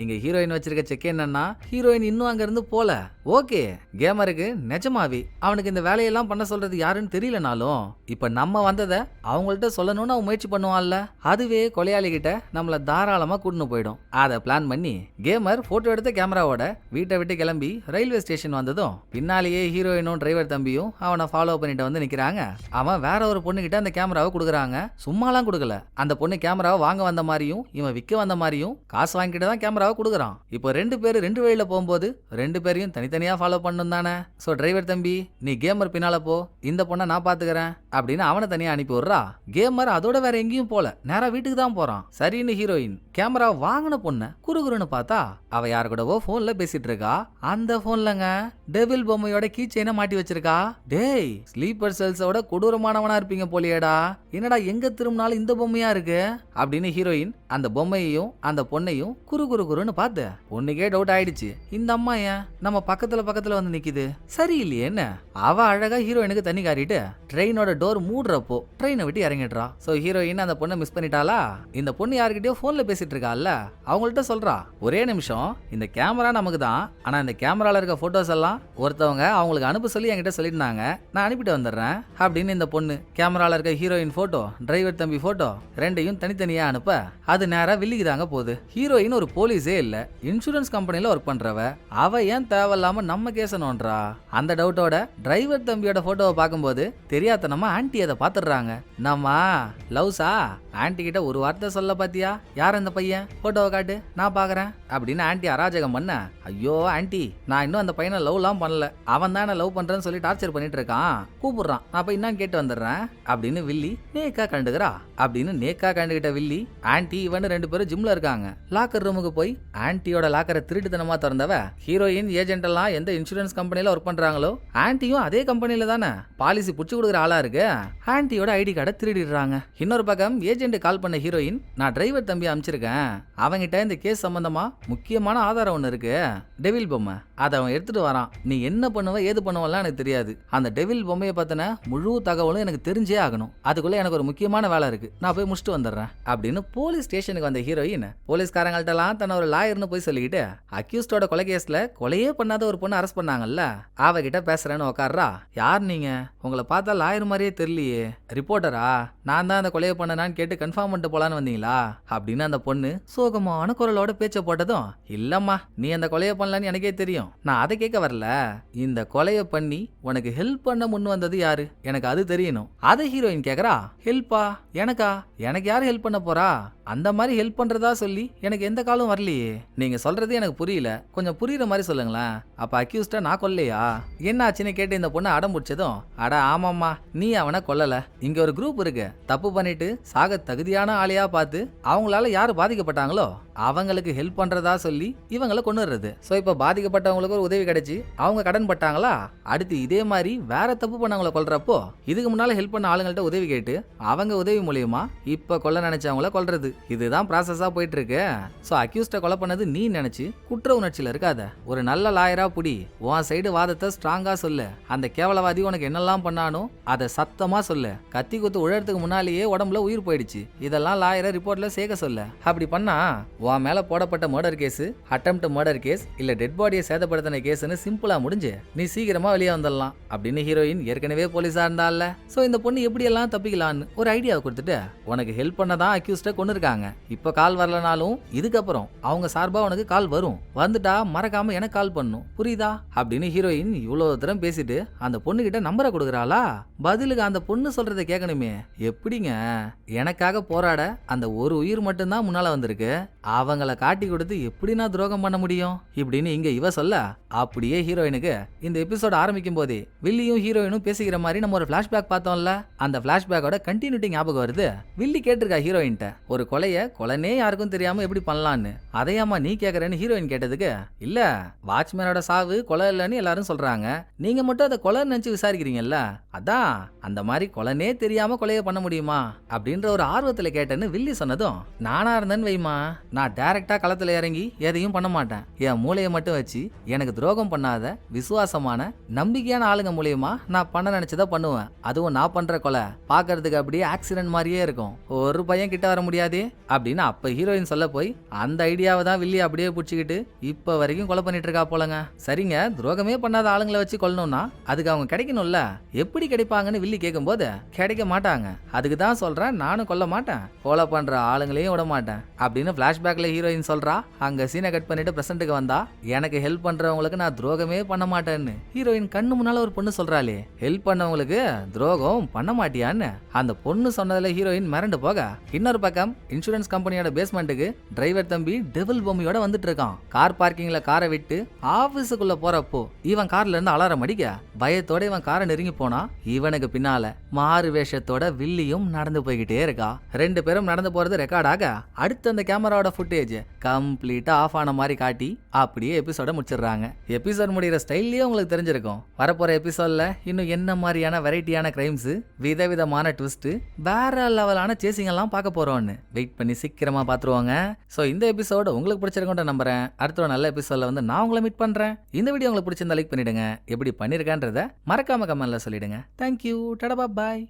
இங்க ஹீரோயின் வச்சிருக்க செக் என்னன்னா ஹீரோயின் இன்னும் அங்க இருந்து போல. ஓகே, கேமருக்கு நிஜமாவே அவனுக்கு இந்த வேலையெல்லாம் பண்ண சொல்றது யாருன்னு தெரியலனாலும் இப்ப நம்ம வந்ததை அவங்கள்ட்ட சொல்லணும்னு அவன் முயற்சி பண்ணுவான்ல, அதுவே கொலையாளி கிட்ட நம்மள தாராளமா கூட்டின்னு போயிடும். அதை பிளான் பண்ணி கேமர் போட்டோ எடுத்த கேமராவோட வீட்டை விட்டு கிளம்பி ரயில்வே ஸ்டேஷன் வந்ததும் பின்னாலேயே ஹீரோயினும் டிரைவர் தம்பியும் அவனை ஃபாலோ பண்ணிட்டு வந்து நிக்கிறாங்க. அவன் வேற ஒரு பொண்ணு கிட்ட அந்த கேமராவை கொடுக்குறாங்க. சும்மாலாம் கொடுக்கல, அந்த பொண்ணு கேமராவை வாங்க வந்த மாதிரியும் இவன் விற்க வந்த மாதிரியும் காசு வாங்கிட்டு தான் கேமராவை கொடுக்குறான். இப்போ ரெண்டு பேரும் ரெண்டு வழியில போகும்போது ரெண்டு பேரையும் தனித்தனியா ஃபாலோ பண்ணணும் தானே. சோ டிரைவர் தம்பி, நீ கேமர் பின்னால போ, இந்த பொண்ணை நான் பாத்துக்கிறேன் அப்படின்னு அவனை தனியா அனுப்பி விடுறா. கேமர் அதோட வேற எங்கேயும் போல, நேரா வீட்டுக்கு தான் போறான். சரின்னு ஹீரோயின் கேமரா வாங்கின பொண்ணை குறுகுறுன்னு பார்த்தா அவ யாரு கூடவோ போன்ல பேசிட்டு இருக்கா. அந்த போன்லங்க டெவில் பொம்மையோட கீ செயினை மாட்டி வச்சிருக்கா. டேய், ஸ்லீப்பர் செல்ஸோட கொடூரமானவனா இருப்பீங்க போலியேடா, என்னடா எங்க திரும்பினாலும் இந்த பொம்மையா இருக்கு அப்படின்னு ஹீரோயின் அந்த பொம்மையையும் அந்த பொண்ணையும் குறுகுறுன்னு பார்த்து பொண்ணுக்கே டவுட் ஆயிடுச்சு. இந்த அம்மா ஏன் நம்ம பக்கத்துல வந்து நிக்குது, சரியில்லையே என்ன. அவ அழகா ஹீரோயினுக்கு தண்ணி காரிட்டு ட்ரெயினோட டோர் மூடுறப்போ ட்ரெயினை விட்டு இறங்கிடுறா. சோ ஹீரோயின் அந்த பொண்ணை மிஸ் பண்ணிட்டாளா. இந்த பொண்ணு யாருக்கிட்டயோ போன்ல பேசிட்டு இருக்கால, அவங்கள்ட்ட சொல்றா, ஒரே நிமிஷம், இந்த கேமரா நமக்கு தான், ஆனா இந்த கேமரால இருக்க போட்டோஸ் எல்லாம் ஒருத்தவங்க அவங்களுக்கு அனுப்ப சொல்லி என்கிட்ட சொல்லியிருந்தாங்க, நான் அனுப்பிட்டு வந்துடுறேன் அப்படின்னு இந்த பொண்ணு கேமரால இருக்க ஹீரோயின் போட்டோ டிரைவர் தம்பி போட்டோ ரெண்டையும் தனித்தனியா அனுப்ப அது நேரா வில்லிக்கு தாங்க போகுது. ஹீரோயின் ஒரு போலீஸே இல்ல, இன்சூரன்ஸ் கம்பெனில ஒர்க் பண்றவ, அவ ஏன் தேவையில்லாம நம்ம கேசணும்ன்றா. அந்த டவுட்டோட டிரைவர் தம்பியோட போட்டோவை பார்க்கும்போது தெரியாத நம்ம ஆன்டி அதை பாத்துடுறாங்க. நம்ம லவ்ஸா, ஆன்டி கிட்ட ஒரு வார்த்தை சொல்ல பாத்தியா, யார் அந்த பையன், போட்டோவை காட்டு நான் பாக்குறேன் அப்படின்னு ஆன்டி அராஜகம் பண்ண, ஐயோ ஆன்டி, நான் இன்னும் அந்த பையனை லவ்லாம் பண்ணல, அவன் தான் லவ் பண்றேன்னு சொல்லி டார்ச்சர் பண்ணிட்டு இருக்கான், கூப்பிடுறான், நான் போய் என்னன்னு கேட்டு வந்துடுறேன் அப்படின்னு வில்லி நேக்கா கண்டுக்கிறா. அப்படின்னு நேக்கா கண்டுகிட்ட வில்லி ஆன்டி இவனு ரெண்டு பேரும் ஜிம்ல இருக்காங்க. லாக்கர் ரூமுக்கு போய் ஆன்டியோட லாக்கரை திருட்டுத்தனமா திறந்தவ ஹீரோயின் ஏஜென்ட் எல்லாம் எந்த இன்சூரன்ஸ் கம்பெனில ஒர்க் பண்றாங்களோ ஆன்டியும் அதே கம்பெனில தானே பாலிசி புடிச்சு கொடுக்குற ஆளா இருக்கு. ஆன்டியோட ஐடி கார்டை திருடிடுறாங்க. இன்னொரு பக்கம் ஏஜென்ட் கால் பண்ண ஹீரோயின், நான் டிரைவர் தம்பி அனுப்பிச்சிருக்கேன், அவங்கிட்ட இந்த கேஸ் சம்பந்தமா முக்கியமான ஆதாரம் ஒண்ணு இருக்கு, டெவில் பொம்மை, அதை அவன் எடுத்துட்டு வரான், நீ என்ன பண்ணுவ ஏது பண்ணுவலாம் எனக்கு தெரியாது, அந்த டெவில் பொம்மையை பத்தின முழு தகவலும் எனக்கு தெரிஞ்சே ஆகணும், அதுக்குள்ள எனக்கு ஒரு முக்கியமான வேலை இருக்கு, நான் போய் முடிச்சுட்டு வந்துடுறேன் அப்படின்னு போலீஸ் ஸ்டேஷனுக்கு வந்த ஹீரோயின் போலீஸ்காரங்கள்ட்ட எல்லாம் தன்னை ஒரு லாயர்னு போய் சொல்லிக்கிட்டு அக்யூஸ்டோட கொலை கேஸ்ல கொலையே பண்ணாத ஒரு பொண்ணு அரெஸ்ட் பண்ணாங்கல்ல, அவகிட்ட பேசுறேன்னு உட்கார்றா. யார் நீங்க, உங்களை பார்த்தா லாயர் மாதிரியே தெரியலையே, ரிப்போர்ட்டரா, நான் தான் அந்த கொலையை பண்ணனான்னு கேட்டு கன்ஃபார்ம் பண்ணிட்டு போலான்னு வந்தீங்களா அப்படின்னு அந்த பொண்ணு சோகமான குரலோட பேச்ச போட்டதும், இல்லம்மா நீ அந்த கொலையை பண்ணலன்னு எனக்கே தெரியும், நான் அதை கேட்க வரல, இந்த கொலையை பண்ணி உனக்கு ஹெல்ப் பண்ண முன் வந்தது யாரு எனக்கு அது தெரியணும். அதை ஹீரோயின் கேக்குறா. ஹெல்ப்பா, எனக்கா, எனக்கு யாரு ஹெல்ப் பண்ண போறா, அந்த மாதிரி ஹெல்ப் பண்றதா சொல்லி எனக்கு எந்த காலம் வரலையே, நீங்க சொல்றது எனக்கு புரியல, கொஞ்சம் புரியுற மாதிரி சொல்லுங்களேன். அப்ப அக்யூஸ்டா நான் கொல்லையா, என்ன ஆச்சுன்னு கேட்டு இந்த பொண்ணு அடம் பிடிச்சதும், அட ஆமாம்மா நீ அவனை கொல்லல, இங்க ஒரு குரூப் இருக்கு, தப்பு பண்ணிட்டு சாக தகுதியான ஆளையா பார்த்து அவங்களால யாரு பாதிக்கப்பட்டாங்களோ அவங்களுக்கு ஹெல்ப் பண்றதா சொல்லி இவங்களை கொண்டுறது. சோ இப்ப பாதிக்கப்பட்டவங்களுக்கு ஒரு உதவி கிடைச்சு அவங்க கடன் பட்டாங்களா, அடுத்து இதே மாதிரி வேற தப்பு பண்ணவங்களை கொல்றப்போ இதுக்கு முன்னால ஹெல்ப் பண்ண ஆளுங்கள்ட்ட உதவி கேட்டு அவங்க உதவி மூலியமா இப்ப கொல்ல நினைச்சவங்கள கொல்றது, இதுதான் ப்ராசஸா போயிட்டு இருக்கு. சோ அக்யூஸ்ட கொலை பண்ணது நீ நினைச்சு குற்ற உணர்ச்சியில இருக்காத, ஒரு நல்ல லாயரா புடி, உன் சைடு வாதத்தை ஸ்ட்ராங்கா சொல்லு, அந்த கேவலவாதி உனக்கு என்னெல்லாம் பண்ணானோ அதை சத்தமா சொல்லு, கத்தி குத்து உழறதுக்கு முன்னாலேயே உடம்புல உயிர் போயிடுச்சு, இதெல்லாம் லாயரை ரிப்போர்ட்ல சேர்க்க சொல்லு, அப்படி பண்ணா உன் மேல போடப்பட்ட murder case, attempt murder case இல்ல டெட் பாடியை சேதப்படுத்தின கேஸ்னு சிம்பிளா முடிஞ்சு நீ சீக்கிரமா வெளியே வந்துடலாம் அப்படின்னு ஹீரோயின் ஏற்கனவே போலீஸா இருந்தால. சோ இந்த பொண்ணு எப்படி எல்லாம் தப்பிக்கலான்னு ஒரு ஐடியாவை கொடுத்துட்டு, உனக்கு ஹெல்ப் பண்ணதான் அக்யூஸ்ட கொண்டு இருக்காங்க, இப்ப கால் வரலனாலும் இதுக்கப்புறம் அவங்க சார்பா உனக்கு கால் வரும், வந்துட்டா மறக்காம எனக்கு கால் பண்ணும், புரியுதா அப்படின்னு ஹீரோயின் இவ்வளவு தூரம் பேசிட்டு அந்த பொண்ணு கிட்ட நம்பரை கொடுக்குறாளா. பதிலுக்கு அந்த பொண்ணு சொல்றதை கேட்கணுமே, எப்படிங்க எனக்காக போராட அந்த ஒரு உயிர் மட்டும்தான் முன்னால வந்திருக்கு, அவங்கள காட்டி கொடுத்து எப்படி நான் துரோகம் பண்ண முடியும் இப்படின்னு இங்க இவ சொல்ல, அப்படியே ஹீரோயினுக்கு இந்த எபிசோட் ஆரம்பிக்கும் போதே வில்லியும் ஹீரோயினும் பேசிக்கிற மாதிரி நம்ம ஒரு பிளாஷ்பேக் பார்த்தோம்ல, அந்த பிளாஷ்பேக்கோட கண்டினியூட்டி ஞாபகம் வருது. வில்லி கேட்டிருக்கா ஹீரோயின்ட்ட, ஒரு கொலைனே யாருக்கும் தெரியாம எப்படி பண்ணலான்னு, அதையாமா நீ கேக்குறேன்னு ஹீரோயின் கேட்டதுக்கு, இல்ல வாட்ச்மேனோட சாவு கொலை இல்லைன்னு எல்லாரும் சொல்றாங்க, நீங்க மட்டும் அதை கொலை நினைச்சு விசாரிக்கிறீங்கல்ல, அதான் அந்த மாதிரி கொலைனே தெரியாம கொலையை பண்ண முடியுமா அப்படின்ற ஒரு ஆர்வத்துல கேட்டேன்னு வில்லி சொன்னதும், நானா இருந்தேன்னு வைமா, நான் நான் டைரக்டா களத்துல இறங்கி எதையும் பண்ண மாட்டேன். என் மூளையை மட்டும் வச்சு எனக்கு துரோகம் பண்ணாத விசுவாசமான நம்பிக்கையான ஆளுங்க மூலியமா நான் பண்ண நினைச்சதை பண்ணுவேன். அதுவும் நான் பண்ற கொலை பாக்குறதுக்கு அப்படியே ஆக்சிடென்ட் மாதிரியே இருக்கும். ஒரு பையன் கிட்ட வர முடியாதே அப்படின்னு அப்ப ஹீரோயின் சொல்ல போய் அந்த ஐடியாவை தான் வில்லி அப்படியே பிடிச்சிக்கிட்டு இப்ப வரைக்கும் கொலை பண்ணிட்டு இருக்கா போலங்க. சரிங்க, துரோகமே பண்ணாத ஆளுங்களை வச்சு கொல்லணும்னா அதுக்கு அவங்க கிடைக்கணும்ல, எப்படி கிடைப்பாங்கன்னு வில்லி கேட்கும்போது கிடைக்க மாட்டாங்க. அதுக்கு தான் சொல்றேன், நானும் கொல்ல மாட்டேன், கொலை பண்ற ஆளுங்களையும் விட மாட்டேன் அப்படின்னு பிளாஷ்பேக்ல ஹீரோயின் சொல்றா. அங்க சீனை கட் பண்ணிட்டு பிரசன்ட்டுக்கு வந்தா, எனக்கு ஹெல்ப் பண்றவங்களுக்கு நான் துரோகமே பண்ண மாட்டேன்னு ஹீரோயின் கண்ணு முன்னால ஒரு பொண்ணு சொல்றாளே, ஹெல்ப் பண்ணவங்களுக்கு துரோகம் பண்ண மாட்டியான்னு. அந்த பொண்ணு சொன்னதுல ஹீரோயின் மிரண்டு போக, இன்னொரு பக்கம் இன்சூரன்ஸ் கம்பெனியோட பேஸ்மெண்ட்டுக்கு டிரைவர் தம்பி டெவில் பொம்மையோட வந்துட்டு இருக்கான். கார் பார்க்கிங்ல காரை விட்டு ஆபீஸுக்குள்ள போறப்போ இவன் கார்ல இருந்து அலாரம் அடிக்க பயத்தோட இவன் காரை நெருங்கி போனா இவனுக்கு பின்னால மாறு வேஷத்தோட வில்லியும் நடந்து போய்கிட்டே இருக்கா. ரெண்டு பேரும் நடந்து போறது ரெக்கார்ட் ஆக அடுத்து அந்த கேமராவோட ஃபுட்டேஜ் கம்ப்ளீட்டா ஆஃப் ஆன மாதிரி காட்டி அப்படியே எபிசோட முடிச்சிடுறாங்க. எபிசோட் முடிகிற ஸ்டைல்லயே உங்களுக்கு தெரிஞ்சிருக்கும் வரப்போற எபிசோட்ல இன்னும் என்ன மாதிரியான வெரைட்டியான கிரைம்ஸ், விதவிதமான ட்விஸ்ட், வேற லெவலான சேசிங் எல்லாம் பார்க்க போறோம்னு வெயிட் பண்ணி சீக்கிரமா பாத்துருவாங்க. சோ இந்த எபிசோட உங்களுக்கு பிடிச்சிருக்கும்னு நம்புறேன். அடுத்த ஒரு நல்ல எபிசோட்ல வந்து நான் உங்களை மீட் பண்றேன். இந்த வீடியோ உங்களுக்கு பிடிச்சிருந்தா லைக் பண்ணிடுங்க, எப்படி பண்ணிருக்கன்றத மறக்காம கமெண்ட்ல சொல்லிடுங்க. தேங்க்யூ, டடா பாய்.